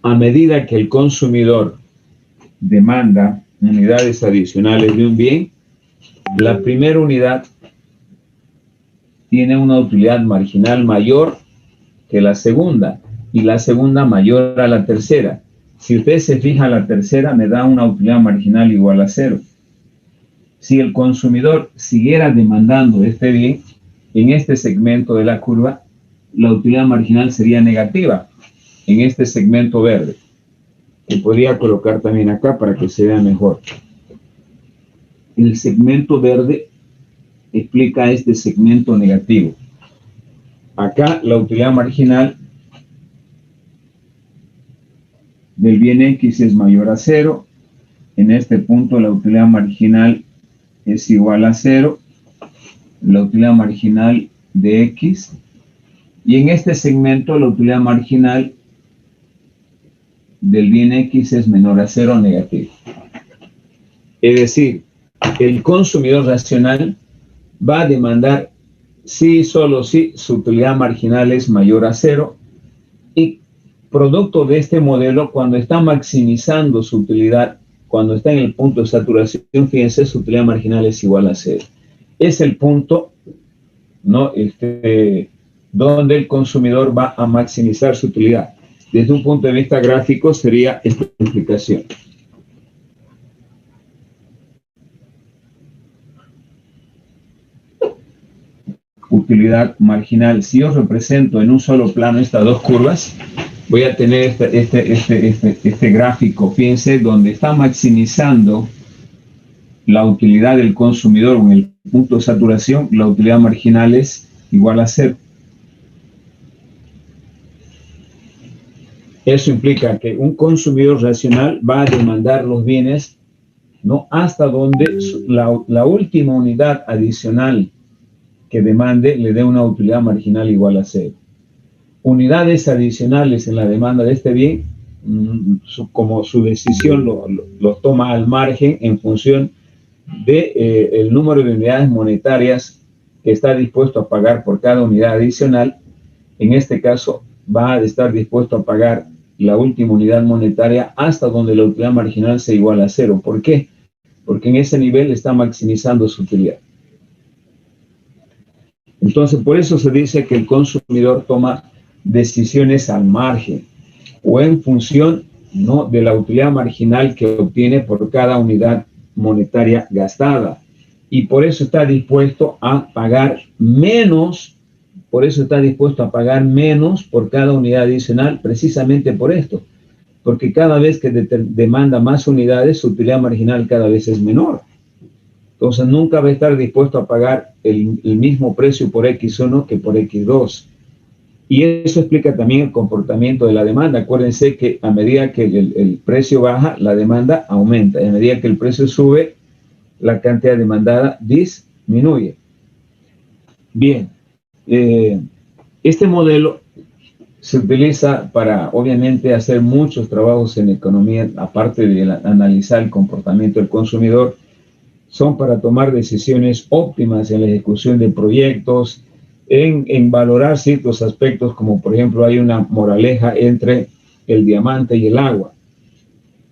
A medida que el consumidor demanda unidades adicionales de un bien, la primera unidad tiene una utilidad marginal mayor que la segunda y la segunda mayor a la tercera. Si usted se fija, la tercera me da una utilidad marginal igual a 0. Si el consumidor siguiera demandando este bien, en este segmento de la curva, la utilidad marginal sería negativa, en este segmento verde, que podría colocar también acá para que se vea mejor. El segmento verde explica este segmento negativo. Acá la utilidad marginal del bien X es mayor a 0. En este punto la utilidad marginal es igual a 0. La utilidad marginal de X. Y en este segmento la utilidad marginal del bien X es menor a 0 o negativo. Es decir, el consumidor racional va a demandar sí, solo si su utilidad marginal es mayor a 0, y producto de este modelo, cuando está maximizando su utilidad, cuando está en el punto de saturación, fíjense, su utilidad marginal es igual a 0. Es el punto, ¿no? Donde el consumidor va a maximizar su utilidad. Desde un punto de vista gráfico sería esta explicación. Utilidad marginal. Si yo represento en un solo plano estas dos curvas, voy a tener este gráfico, fíjense, donde está maximizando la utilidad del consumidor en el punto de saturación, la utilidad marginal es igual a 0. Eso implica que un consumidor racional va a demandar los bienes, ¿no?, hasta donde la última unidad adicional que demande le dé una utilidad marginal igual a 0. Unidades adicionales en la demanda de este bien, como su decisión lo toma al margen en función de el número de unidades monetarias que está dispuesto a pagar por cada unidad adicional. En este caso va a estar dispuesto a pagar la última unidad monetaria hasta donde la utilidad marginal sea igual a 0. ¿Por qué? Porque en ese nivel está maximizando su utilidad. Entonces, por eso se dice que el consumidor toma decisiones al margen o en función, ¿no?, de la utilidad marginal que obtiene por cada unidad monetaria gastada. Y por eso está dispuesto a pagar menos, por cada unidad adicional, precisamente por esto. Porque cada vez que demanda más unidades, su utilidad marginal cada vez es menor. Entonces nunca va a estar dispuesto a pagar el mismo precio por X1 que por X2. Y eso explica también el comportamiento de la demanda. Acuérdense que a medida que el precio baja, la demanda aumenta. Y a medida que el precio sube, la cantidad demandada disminuye. Bien, este modelo se utiliza para, obviamente, hacer muchos trabajos en economía, aparte de analizar el comportamiento del consumidor. Son para tomar decisiones óptimas en la ejecución de proyectos, en valorar ciertos aspectos, como por ejemplo hay una moraleja entre el diamante y el agua,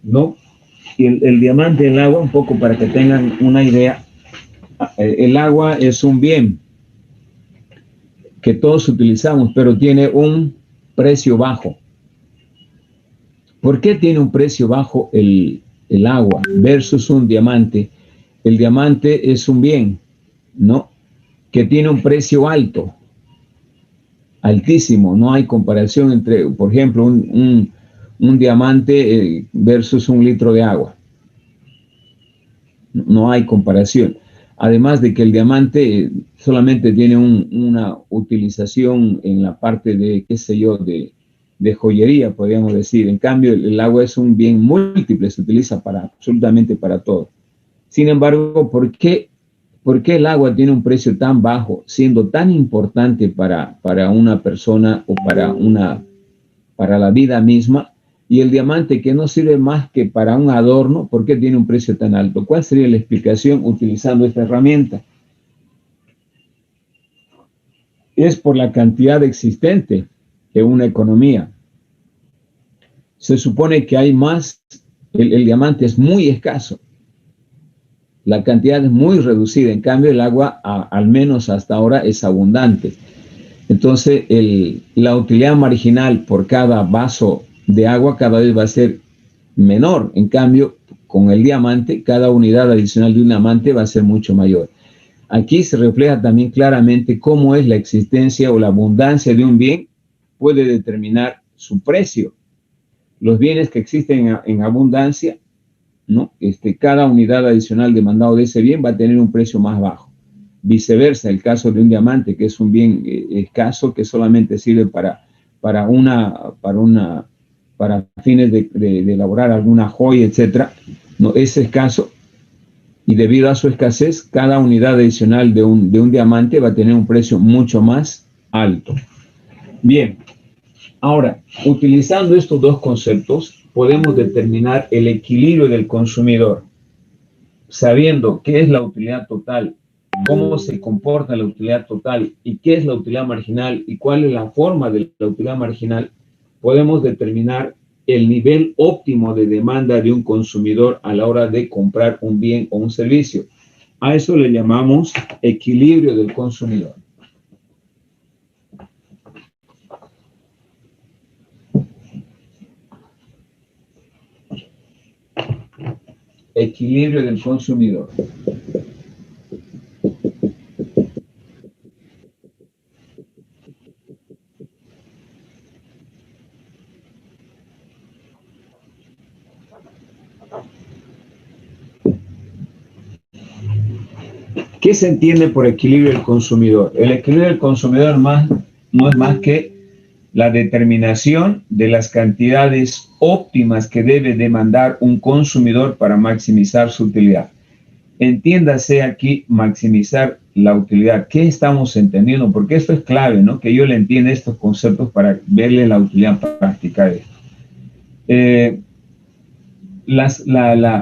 ¿no? Y el diamante y el agua, un poco para que tengan una idea, el agua es un bien que todos utilizamos, pero tiene un precio bajo. ¿Por qué tiene un precio bajo el agua versus un diamante? El diamante es un bien, ¿no?, que tiene un precio alto, altísimo. No hay comparación entre, por ejemplo, un diamante versus un litro de agua. No hay comparación. Además de que el diamante solamente tiene una utilización en la parte de, qué sé yo, de joyería, podríamos decir. En cambio, el agua es un bien múltiple, se utiliza absolutamente para todo. Sin embargo, ¿por qué el agua tiene un precio tan bajo, siendo tan importante para una persona o para la vida misma? Y el diamante, que no sirve más que para un adorno, ¿por qué tiene un precio tan alto? ¿Cuál sería la explicación utilizando esta herramienta? Es por la cantidad existente de una economía. Se supone que hay más, el diamante es muy escaso. La cantidad es muy reducida, en cambio el agua, al menos hasta ahora, es abundante. Entonces, la utilidad marginal por cada vaso de agua cada vez va a ser menor. En cambio, con el diamante, cada unidad adicional de un diamante va a ser mucho mayor. Aquí se refleja también claramente cómo es la existencia o la abundancia de un bien puede determinar su precio. Los bienes que existen en abundancia, ¿no?, cada unidad adicional demandado de ese bien va a tener un precio más bajo. Viceversa, el caso de un diamante, que es un bien escaso, que solamente sirve para fines de elaborar alguna joya, etcétera, no es escaso, y debido a su escasez, cada unidad adicional de un diamante va a tener un precio mucho más alto. Bien, ahora, utilizando estos dos conceptos, podemos determinar el equilibrio del consumidor, sabiendo qué es la utilidad total, cómo se comporta la utilidad total y qué es la utilidad marginal y cuál es la forma de la utilidad marginal. Podemos determinar el nivel óptimo de demanda de un consumidor a la hora de comprar un bien o un servicio. A eso le llamamos equilibrio del consumidor. Equilibrio del consumidor. ¿Qué se entiende por equilibrio del consumidor? El equilibrio del consumidor no es más que la determinación de las cantidades óptimas que debe demandar un consumidor para maximizar su utilidad. Entiéndase aquí maximizar la utilidad. ¿Qué estamos entendiendo? Porque esto es clave, ¿no?, que yo le entienda estos conceptos para verle la utilidad práctica de esto.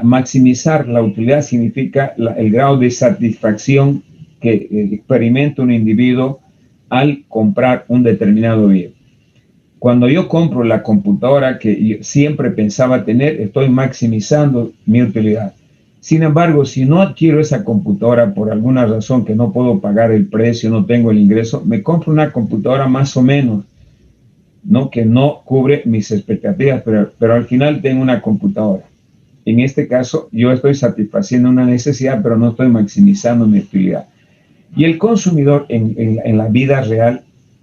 Maximizar la utilidad significa el grado de satisfacción que experimenta un individuo al comprar un determinado bien. Cuando yo compro la computadora que yo siempre pensaba tener, estoy maximizando mi utilidad. Sin embargo, si no adquiero esa computadora por alguna razón que no puedo pagar el precio, no tengo el ingreso, me compro una computadora más o menos, ¿no?, que no cubre mis expectativas, pero al final tengo una computadora. En este caso, yo estoy satisfaciendo una necesidad, pero no estoy maximizando mi utilidad. Y el consumidor en la vida real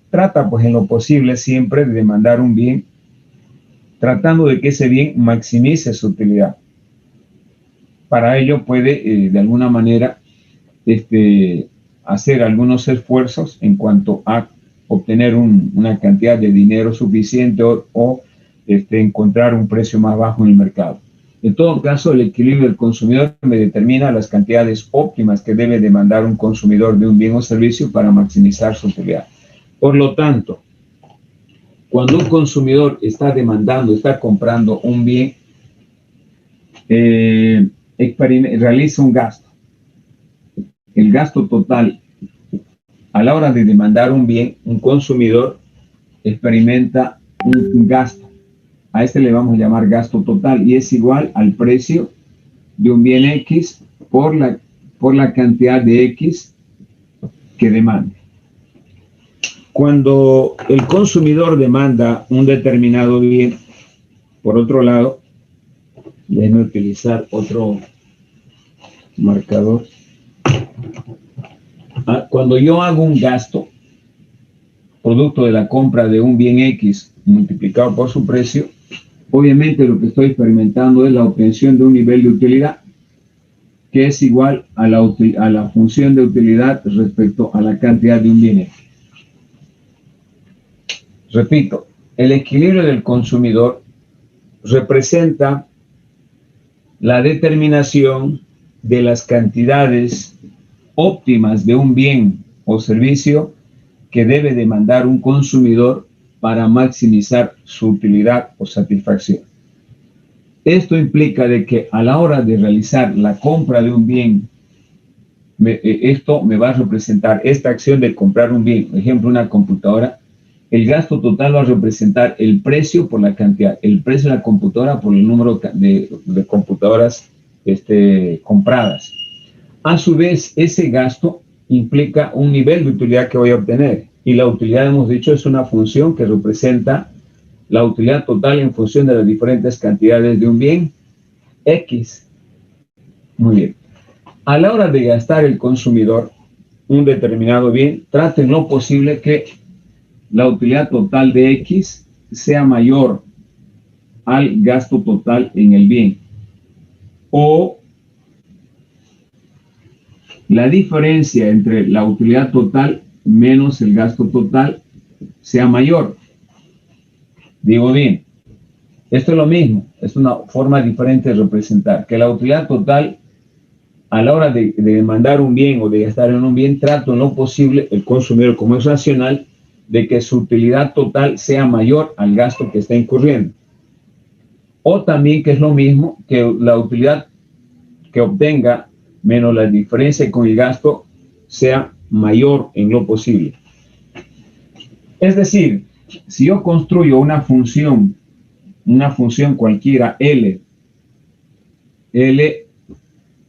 trata, pues, en lo posible siempre de demandar un bien, tratando de que ese bien maximice su utilidad. Para ello puede, de alguna manera, hacer algunos esfuerzos en cuanto a obtener una cantidad de dinero suficiente o encontrar un precio más bajo en el mercado. En todo caso, el equilibrio del consumidor me determina las cantidades óptimas que debe demandar un consumidor de un bien o servicio para maximizar su utilidad. Por lo tanto, cuando un consumidor está demandando, está comprando un bien, realiza un gasto. El gasto total, a la hora de demandar un bien, un consumidor experimenta un gasto. A este le vamos a llamar gasto total y es igual al precio de un bien X por la cantidad de X que demande. Cuando el consumidor demanda un determinado bien, por otro lado, déjenme utilizar otro marcador. Cuando yo hago un gasto, producto de la compra de un bien X multiplicado por su precio, obviamente lo que estoy experimentando es la obtención de un nivel de utilidad que es igual a la función de utilidad respecto a la cantidad de un bien X. Repito, el equilibrio del consumidor representa la determinación de las cantidades óptimas de un bien o servicio que debe demandar un consumidor para maximizar su utilidad o satisfacción. Esto implica de que a la hora de realizar la compra de un bien, esto me va a representar esta acción de comprar un bien, por ejemplo, una computadora. El gasto total va a representar el precio por la cantidad, el precio de la computadora por el número de computadoras compradas. A su vez, ese gasto implica un nivel de utilidad que voy a obtener. Y la utilidad, hemos dicho, es una función que representa la utilidad total en función de las diferentes cantidades de un bien X. Muy bien. A la hora de gastar el consumidor un determinado bien, trate en lo posible que la utilidad total de X sea mayor al gasto total en el bien. O la diferencia entre la utilidad total menos el gasto total sea mayor. Digo bien, esto es lo mismo, es una forma diferente de representar, que la utilidad total a la hora de demandar un bien o de gastar en un bien, trato en lo posible el consumidor, como es racional, de que su utilidad total sea mayor al gasto que está incurriendo. O también, que es lo mismo, que la utilidad que obtenga menos la diferencia con el gasto sea mayor en lo posible. Es decir, si yo construyo una función cualquiera L,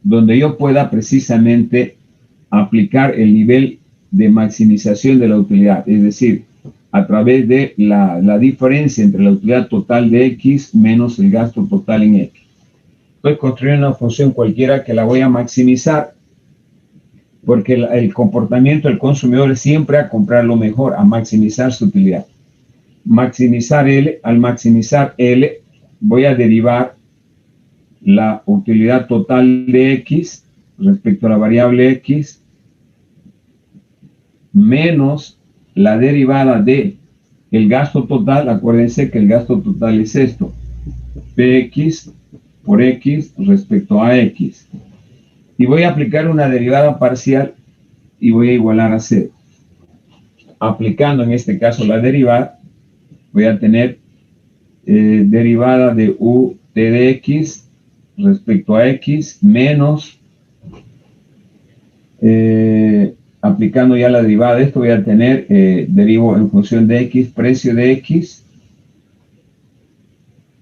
donde yo pueda precisamente aplicar el nivel de maximización de la utilidad, es decir, a través de la diferencia entre la utilidad total de X menos el gasto total en X. Estoy construyendo una función cualquiera que la voy a maximizar, porque el comportamiento del consumidor es siempre a comprar lo mejor, a maximizar su utilidad. Maximizar L, al maximizar L, voy a derivar la utilidad total de X respecto a la variable X menos la derivada de el gasto total. Acuérdense que el gasto total es esto, Px por X respecto a X. Y voy a aplicar una derivada parcial y voy a igualar a 0. Aplicando en este caso la derivada, voy a tener derivada de u t de x respecto a x menos, aplicando ya la derivada de esto, voy a tener, derivo en función de x, precio de x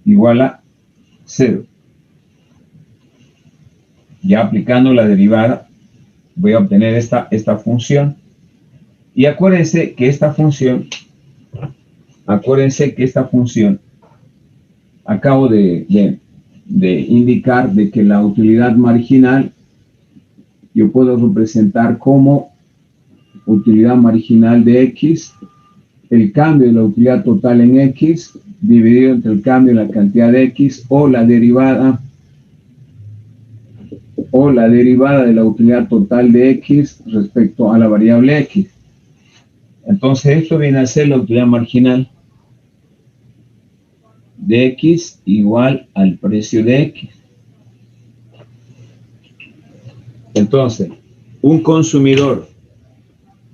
igual a 0. Ya aplicando la derivada, voy a obtener esta función. Y acuérdense que esta función, acabo de indicar de que la utilidad marginal, yo puedo representar como utilidad marginal de X, el cambio de la utilidad total en X, dividido entre el cambio en la cantidad de X, o la derivada o la derivada de la utilidad total de X respecto a la variable X. Entonces esto viene a ser la utilidad marginal de X igual al precio de X. Entonces, un consumidor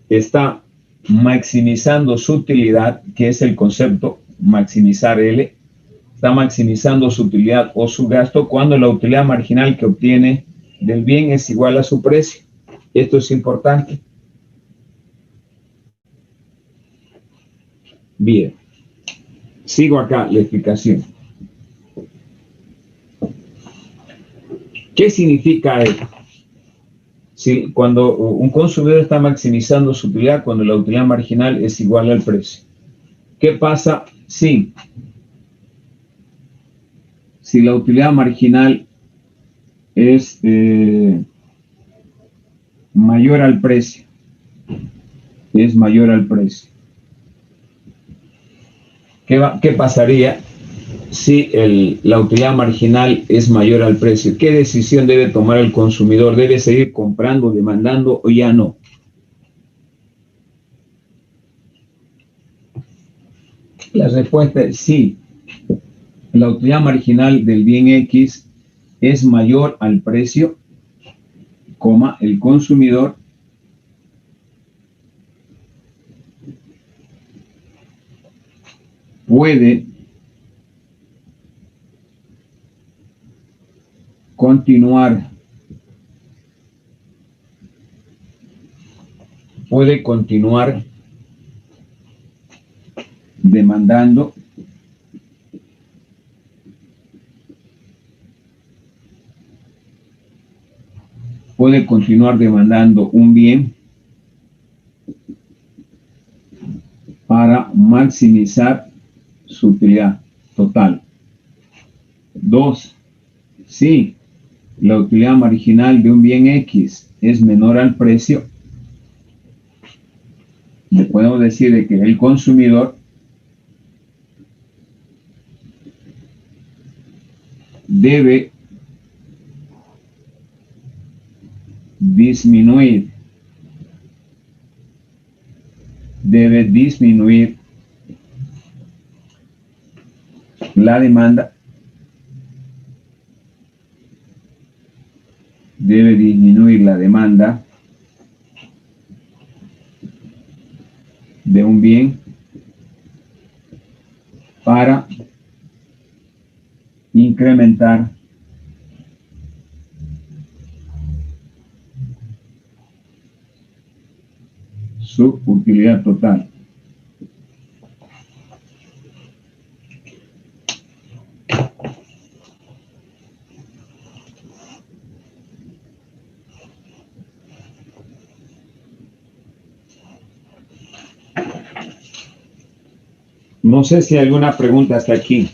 está maximizando su utilidad, que es el concepto maximizar L, está maximizando su utilidad o su gasto cuando la utilidad marginal que obtiene del bien es igual a su precio. Esto es importante. Bien, sigo acá la explicación. ¿Qué significa esto? Si cuando un consumidor está maximizando su utilidad cuando la utilidad marginal es igual al precio. ¿Qué pasa si la utilidad marginal es mayor al precio? Es mayor al precio. ¿Qué pasaría si la utilidad marginal es mayor al precio? ¿Qué decisión debe tomar el consumidor? ¿Debe seguir comprando, demandando o ya no? La respuesta es sí. La utilidad marginal del bien X es mayor al precio, el consumidor puede continuar demandando un bien para maximizar su utilidad total. 2. Si la utilidad marginal de un bien X es menor al precio, le podemos decir de que el consumidor debe disminuir la demanda, de un bien para incrementar su utilidad total. No sé si hay alguna pregunta hasta aquí.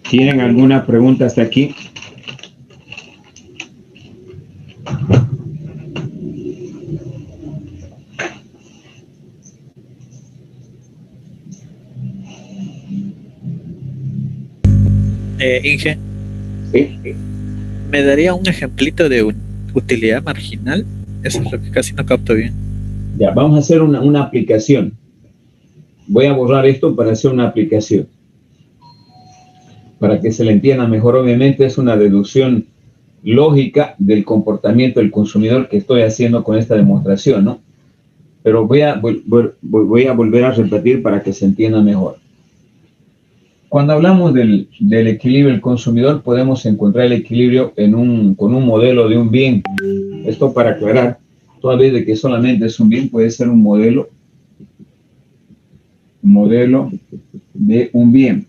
¿Tienen alguna pregunta hasta aquí? Inge, Sí. ¿me daría un ejemplito de utilidad marginal? Eso es lo que casi no capto bien. Ya, vamos a hacer una aplicación. Voy a borrar esto para hacer una aplicación. Para que se le entienda mejor, obviamente es una deducción lógica del comportamiento del consumidor que estoy haciendo con esta demostración, ¿no? Pero voy a volver a repetir para que se entienda mejor. Cuando hablamos del equilibrio del consumidor, podemos encontrar el equilibrio con un modelo de un bien. Esto para aclarar, toda vez de que solamente es un bien, puede ser un modelo de un bien.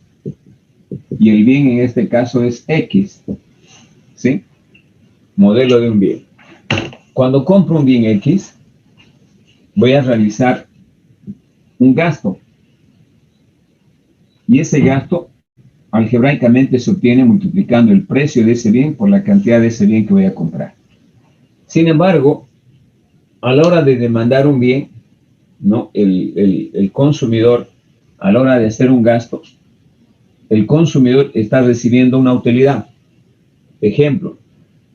Y el bien en este caso es X, ¿sí? Modelo de un bien. Cuando compro un bien X, voy a realizar un gasto. Y ese gasto algebraicamente se obtiene multiplicando el precio de ese bien por la cantidad de ese bien que voy a comprar. Sin embargo, a la hora de demandar un bien, ¿no? El consumidor a la hora de hacer un gasto, el consumidor está recibiendo una utilidad. Ejemplo,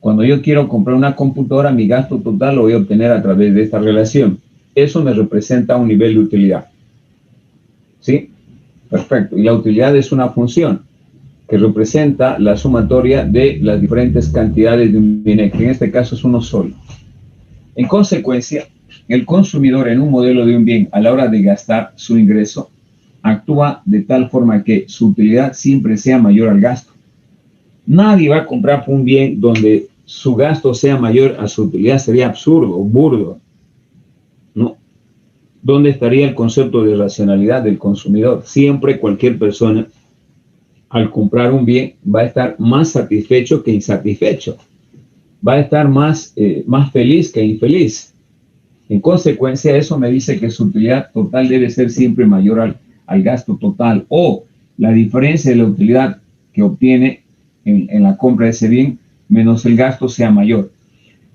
cuando yo quiero comprar una computadora, mi gasto total lo voy a obtener a través de esta relación. Eso me representa un nivel de utilidad. ¿Sí? Perfecto. Y la utilidad es una función que representa la sumatoria de las diferentes cantidades de un bien, que en este caso es uno solo. En consecuencia, el consumidor en un modelo de un bien, a la hora de gastar su ingreso, actúa de tal forma que su utilidad siempre sea mayor al gasto. Nadie va a comprar un bien donde su gasto sea mayor a su utilidad, sería absurdo, burdo, ¿no? ¿Dónde estaría el concepto de racionalidad del consumidor? Siempre cualquier persona, al comprar un bien, va a estar más satisfecho que insatisfecho. Va a estar más feliz que infeliz. En consecuencia, eso me dice que su utilidad total debe ser siempre mayor al gasto total, o la diferencia de la utilidad que obtiene en la compra de ese bien menos el gasto sea mayor.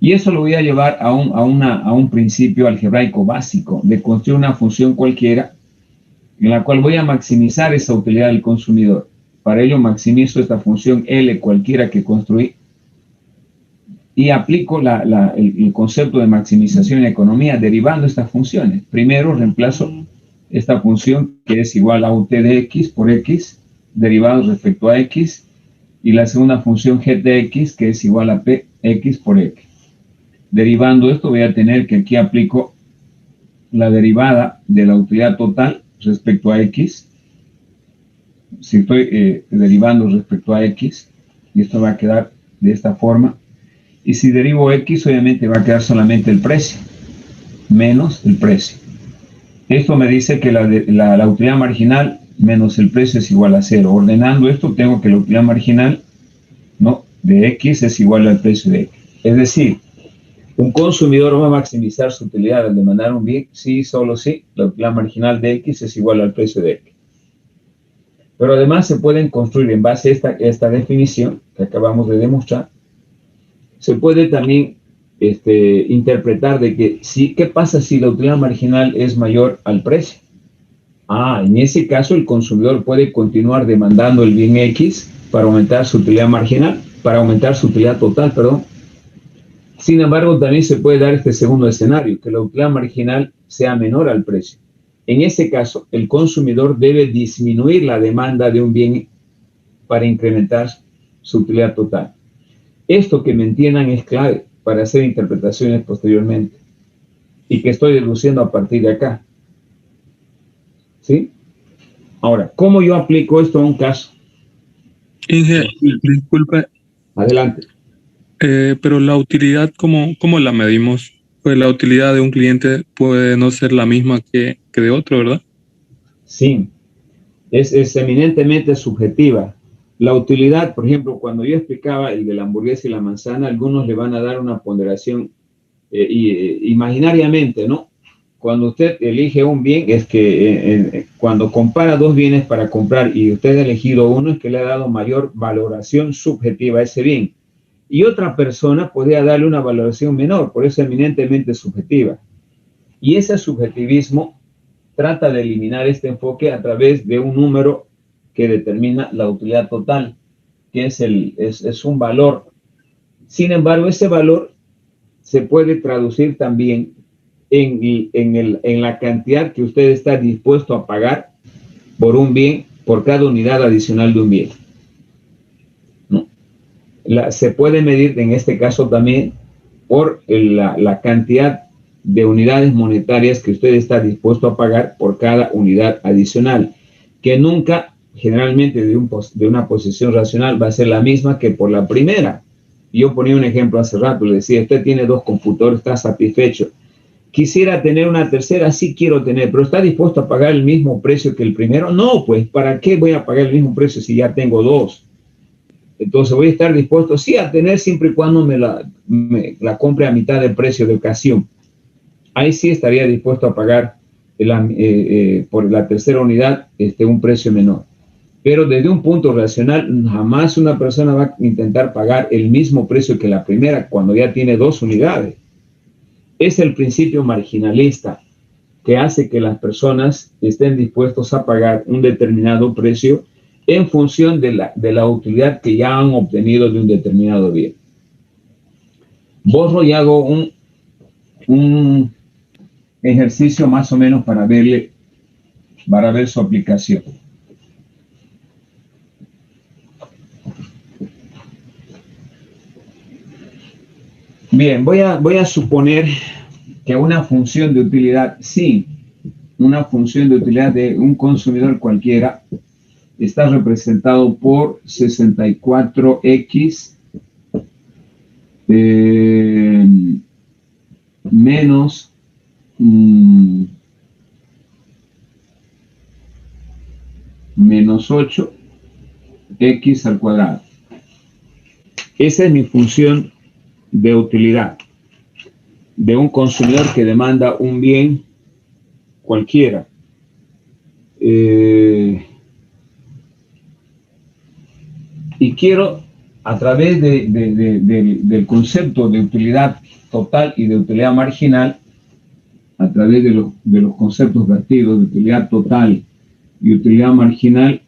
Y eso lo voy a llevar a un principio algebraico básico de construir una función cualquiera en la cual voy a maximizar esa utilidad del consumidor. Para ello maximizo esta función L cualquiera que construí y aplico el concepto de maximización en economía derivando estas funciones. Primero reemplazo esta función que es igual a UT de X por X derivado respecto a X, y la segunda función G de X que es igual a PX por X. Derivando esto voy a tener que aquí aplico la derivada de la utilidad total respecto a X. Si estoy derivando respecto a X, y esto va a quedar de esta forma. Y si derivo X, obviamente va a quedar solamente el precio, menos el precio. Esto me dice que la utilidad marginal menos el precio es igual a 0. Ordenando esto, tengo que la utilidad marginal, ¿no?, de X es igual al precio de X. Es decir, un consumidor va a maximizar su utilidad al demandar un bien, sí, solo sí, la utilidad marginal de X es igual al precio de X. Pero además se pueden construir en base a esta definición que acabamos de demostrar, se puede también interpretar de que ¿qué pasa si la utilidad marginal es mayor al precio? En ese caso el consumidor puede continuar demandando el bien X para aumentar su utilidad marginal, para aumentar su utilidad total, perdón. Sin embargo, también se puede dar este segundo escenario, que la utilidad marginal sea menor al precio. En ese caso, el consumidor debe disminuir la demanda de un bien para incrementar su utilidad total. Esto, que me entiendan, es clave para hacer interpretaciones posteriormente y que estoy deduciendo a partir de acá. ¿Sí? Ahora, ¿cómo yo aplico esto a un caso? Inge, disculpe. Adelante. Pero la utilidad, ¿cómo la medimos? Pues la utilidad de un cliente puede no ser la misma que de otro, ¿verdad? Sí, es eminentemente subjetiva. La utilidad, por ejemplo, cuando yo explicaba el de la hamburguesa y la manzana, algunos le van a dar una ponderación imaginariamente, ¿no? Cuando usted elige un bien, es que cuando compara dos bienes para comprar y usted ha elegido uno, es que le ha dado mayor valoración subjetiva a ese bien. Y otra persona podría darle una valoración menor, por eso eminentemente subjetiva. Y ese subjetivismo trata de eliminar este enfoque a través de un número que determina la utilidad total, que es un valor. Sin embargo, ese valor se puede traducir también en la cantidad que usted está dispuesto a pagar por un bien, por cada unidad adicional de un bien. ¿No? Se puede medir en este caso también por la cantidad de unidades monetarias que usted está dispuesto a pagar por cada unidad adicional, que nunca, generalmente de una posición racional, va a ser la misma que por la primera. Yo ponía un ejemplo hace rato, le decía, usted tiene 2 computadores, está satisfecho. Quisiera tener una tercera, sí quiero tener, pero ¿está dispuesto a pagar el mismo precio que el primero? No, pues, ¿para qué voy a pagar el mismo precio si ya tengo 2? Entonces voy a estar dispuesto, sí, a tener siempre y cuando me la compre a mitad del precio de ocasión. Ahí sí estaría dispuesto a pagar por la tercera unidad un precio menor. Pero desde un punto racional, jamás una persona va a intentar pagar el mismo precio que la primera cuando ya tiene 2 unidades. Es el principio marginalista. que hace que las personas estén dispuestos a pagar un determinado precio en función de la utilidad que ya han obtenido de un determinado bien. Borro y hago un ejercicio más o menos para ver su aplicación. Bien, voy a suponer que una función de utilidad, sí, una función de utilidad de un consumidor cualquiera está representado por 64x menos menos 8x al cuadrado. Esa es mi función de utilidad de un consumidor que demanda un bien cualquiera. Y quiero, a través del concepto de utilidad total y de utilidad marginal, a través de los conceptos vertidos de utilidad total y utilidad marginal,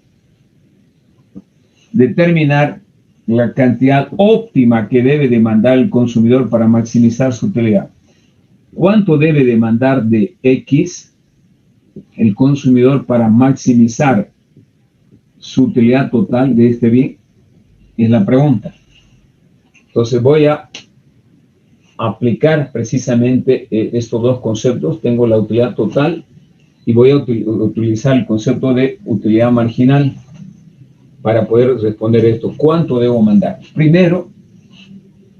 determinar la cantidad óptima que debe demandar el consumidor para maximizar su utilidad. ¿Cuánto debe demandar de X el consumidor para maximizar su utilidad total de este bien? Es la pregunta. Entonces voy a aplicar precisamente estos dos conceptos. Tengo la utilidad total y voy a utilizar el concepto de utilidad marginal para poder responder esto. ¿Cuánto debo mandar? Primero,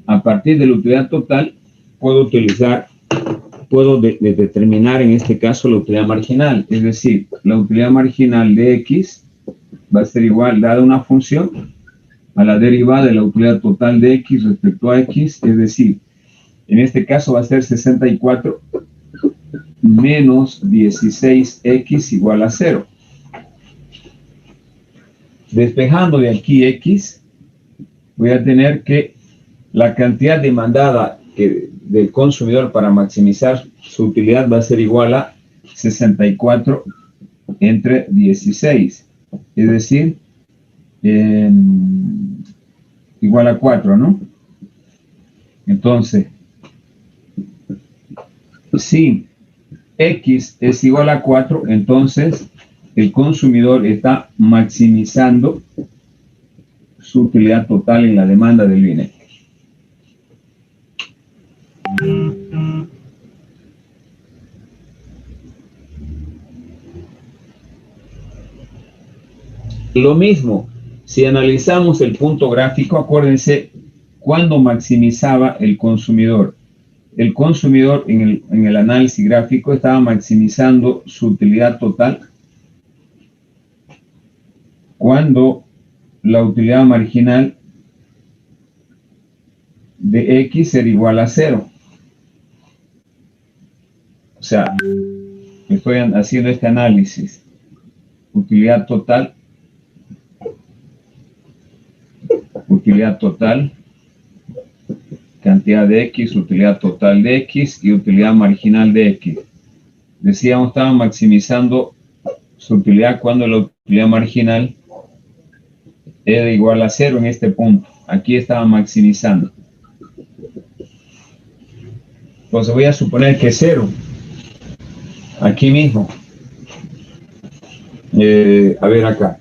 a partir de la utilidad total, puedo determinar en este caso la utilidad marginal. Es decir, la utilidad marginal de X va a ser igual, dada una función, a la derivada de la utilidad total de X respecto a X. Es decir, en este caso va a ser 64 menos 16X igual a 0. Despejando de aquí X, voy a tener que la cantidad demandada del consumidor para maximizar su utilidad va a ser igual a 64 entre 16. Es decir, igual a 4, ¿no? Entonces, si X es igual a 4, entonces el consumidor está maximizando su utilidad total en la demanda del bien. Lo mismo, si analizamos el punto gráfico, acuérdense cuándo maximizaba el consumidor. El consumidor en el análisis gráfico estaba maximizando su utilidad total cuando la utilidad marginal de X era igual a 0. O sea, estoy haciendo este análisis. Utilidad total, cantidad de X, utilidad total de X y utilidad marginal de X. Decíamos, estaba maximizando su utilidad cuando la utilidad marginal era igual a 0 en este punto. Aquí estaba maximizando. Entonces voy a suponer que 0. Aquí mismo. A ver acá.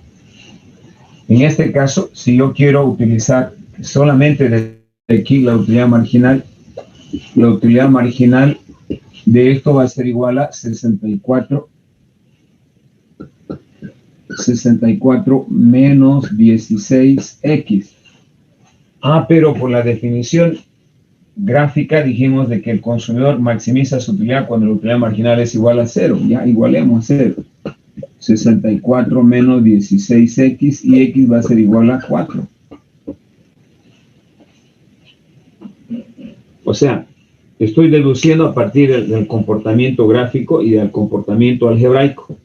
En este caso, si yo quiero utilizar solamente de aquí la utilidad marginal de esto va a ser igual a 64 menos 16X. Pero por la definición gráfica dijimos de que el consumidor maximiza su utilidad cuando la utilidad marginal es igual a 0. Ya igualemos 0. 64 menos 16X y X va a ser igual a 4. O sea, estoy deduciendo a partir del comportamiento gráfico y del comportamiento algebraico.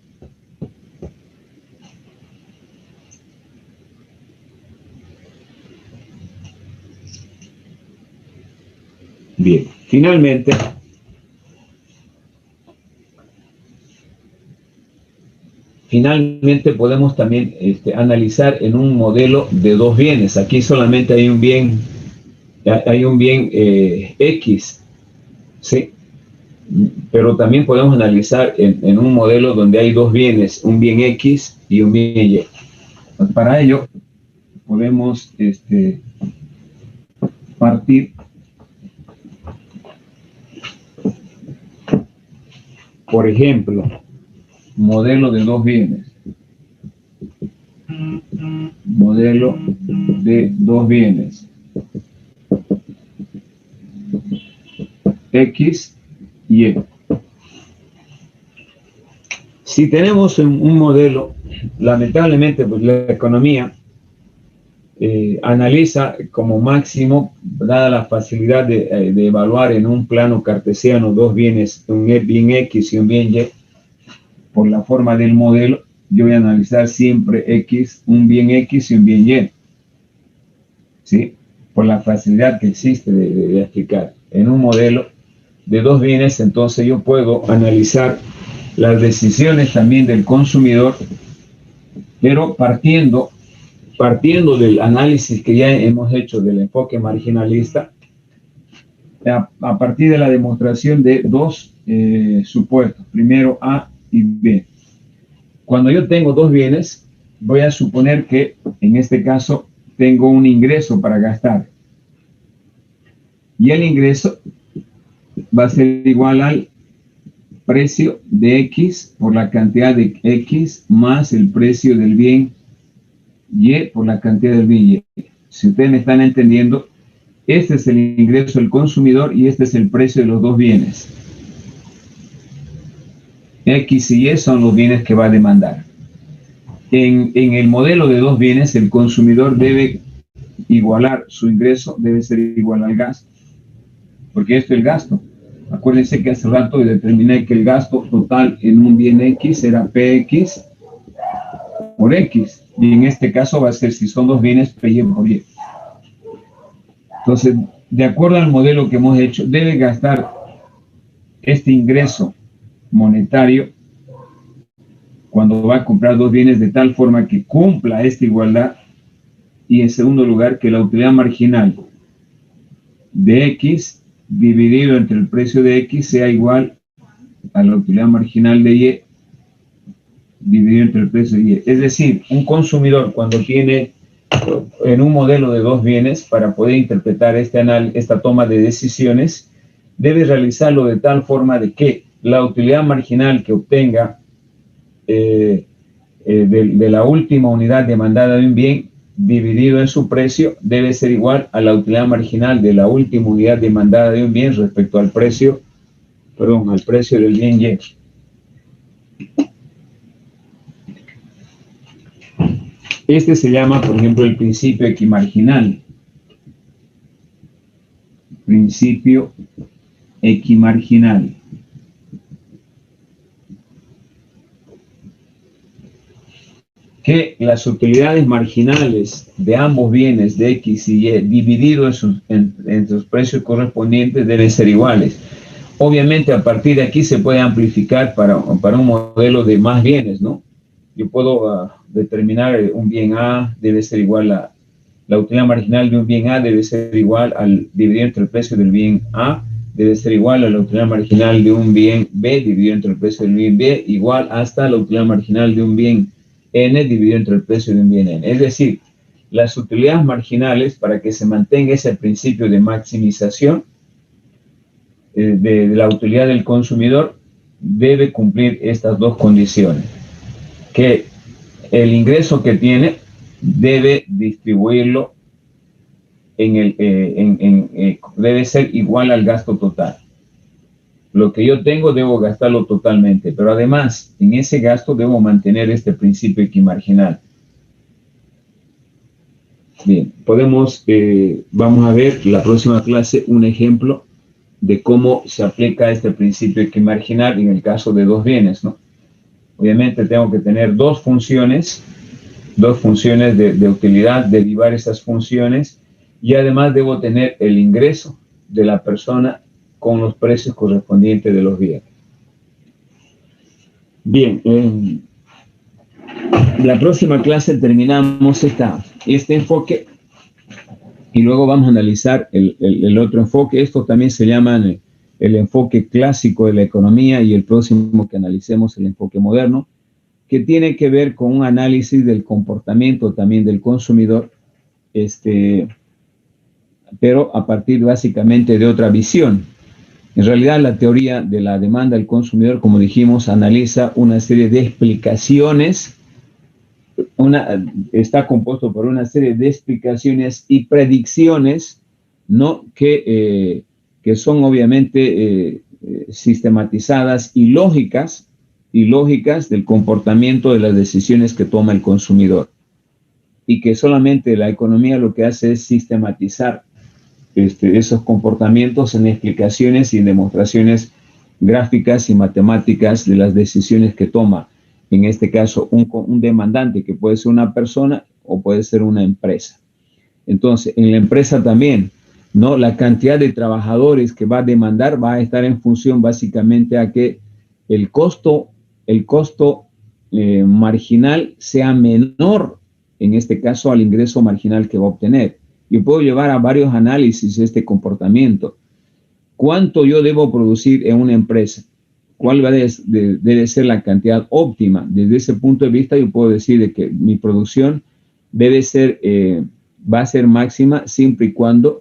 Bien, finalmente, finalmente podemos también analizar en un modelo de dos bienes. Aquí solamente hay un bien X, ¿sí? Pero también podemos analizar en un modelo donde hay dos bienes, un bien X y un bien Y. Pues para ello podemos partir por ejemplo, modelo de dos bienes. Modelo de dos bienes. X y Y. Si tenemos un modelo, lamentablemente pues la economía analiza como máximo, dada la facilidad de evaluar en un plano cartesiano dos bienes, un bien X y un bien Y, por la forma del modelo, yo voy a analizar siempre X, un bien X y un bien Y, ¿sí? Por la facilidad que existe de explicar. En un modelo de dos bienes, entonces yo puedo analizar las decisiones también del consumidor, pero partiendo del análisis que ya hemos hecho del enfoque marginalista, a partir de la demostración de dos supuestos, primero A y B. Cuando yo tengo dos bienes, voy a suponer que en este caso tengo un ingreso para gastar. Y el ingreso va a ser igual al precio de X por la cantidad de X más el precio del bien Y por la cantidad del bien Y. Si ustedes me están entendiendo, este es el ingreso del consumidor y este es el precio de los dos bienes. X y Y son los bienes que va a demandar. En el modelo de dos bienes, el consumidor debe igualar su ingreso, debe ser igual al gasto, porque esto es el gasto. Acuérdense que hace rato determiné que el gasto total en un bien X era PX por X, y en este caso va a ser, si son dos bienes, PY por Y. Entonces, de acuerdo al modelo que hemos hecho, debe gastar este ingreso monetario cuando va a comprar dos bienes de tal forma que cumpla esta igualdad, y en segundo lugar, que la utilidad marginal de X dividido entre el precio de X sea igual a la utilidad marginal de Y dividido entre el precio de Y. Es decir, un consumidor cuando tiene en un modelo de dos bienes, para poder interpretar esta toma de decisiones, debe realizarlo de tal forma de que la utilidad marginal que obtenga de la última unidad demandada de un bien dividido en su precio debe ser igual a la utilidad marginal de la última unidad demandada de un bien respecto al precio del bien Y. Este se llama, por ejemplo, el principio equimarginal. Principio equimarginal. Que las utilidades marginales de ambos bienes de X y Y dividido en sus precios correspondientes deben ser iguales. Obviamente a partir de aquí se puede amplificar para un modelo de más bienes, ¿no? Yo puedo determinar un bien A debe ser igual a la utilidad marginal de un bien A debe ser igual al dividido entre el precio del bien A debe ser igual a la utilidad marginal de un bien B dividido entre el precio del bien B igual hasta la utilidad marginal de un bien N dividido entre el precio de un bien N. Es decir, las utilidades marginales, para que se mantenga ese principio de maximización de la utilidad del consumidor, debe cumplir estas dos condiciones. Que el ingreso que tiene debe distribuirlo debe ser igual al gasto total. Lo que yo tengo debo gastarlo totalmente, pero además en ese gasto debo mantener este principio equimarginal. Bien, vamos a ver la próxima clase un ejemplo de cómo se aplica este principio equimarginal en el caso de dos bienes, ¿no? Obviamente tengo que tener dos funciones de utilidad, derivar esas funciones, y además debo tener el ingreso de la persona con los precios correspondientes de los bienes. Bien, La próxima clase terminamos este enfoque y luego vamos a analizar el otro enfoque. Estos también se llaman el enfoque clásico de la economía y el próximo que analicemos el enfoque moderno, que tiene que ver con un análisis del comportamiento también del consumidor, pero a partir básicamente de otra visión. En realidad, la teoría de la demanda del consumidor, como dijimos, analiza una serie de explicaciones, está compuesto por una serie de explicaciones y predicciones, ¿no? que son obviamente sistematizadas y lógicas del comportamiento de las decisiones que toma el consumidor. Y que solamente la economía lo que hace es sistematizar esos comportamientos en explicaciones y en demostraciones gráficas y matemáticas de las decisiones que toma, en este caso, un demandante, que puede ser una persona o puede ser una empresa. Entonces, en la empresa también, ¿no? La cantidad de trabajadores que va a demandar va a estar en función básicamente a que el costo marginal sea menor, en este caso, al ingreso marginal que va a obtener. Yo puedo llevar a varios análisis este comportamiento. ¿Cuánto yo debo producir en una empresa? ¿Cuál debe ser la cantidad óptima? Desde ese punto de vista, yo puedo decir de que mi producción va a ser máxima siempre y cuando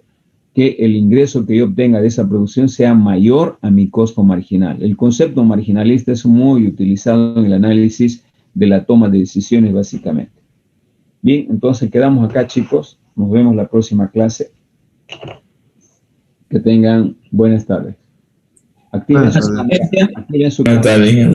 que el ingreso que yo obtenga de esa producción sea mayor a mi costo marginal. El concepto marginalista es muy utilizado en el análisis de la toma de decisiones, básicamente. Bien, entonces quedamos acá, chicos. Nos vemos la próxima clase. Que tengan buenas tardes. Activen su cámara.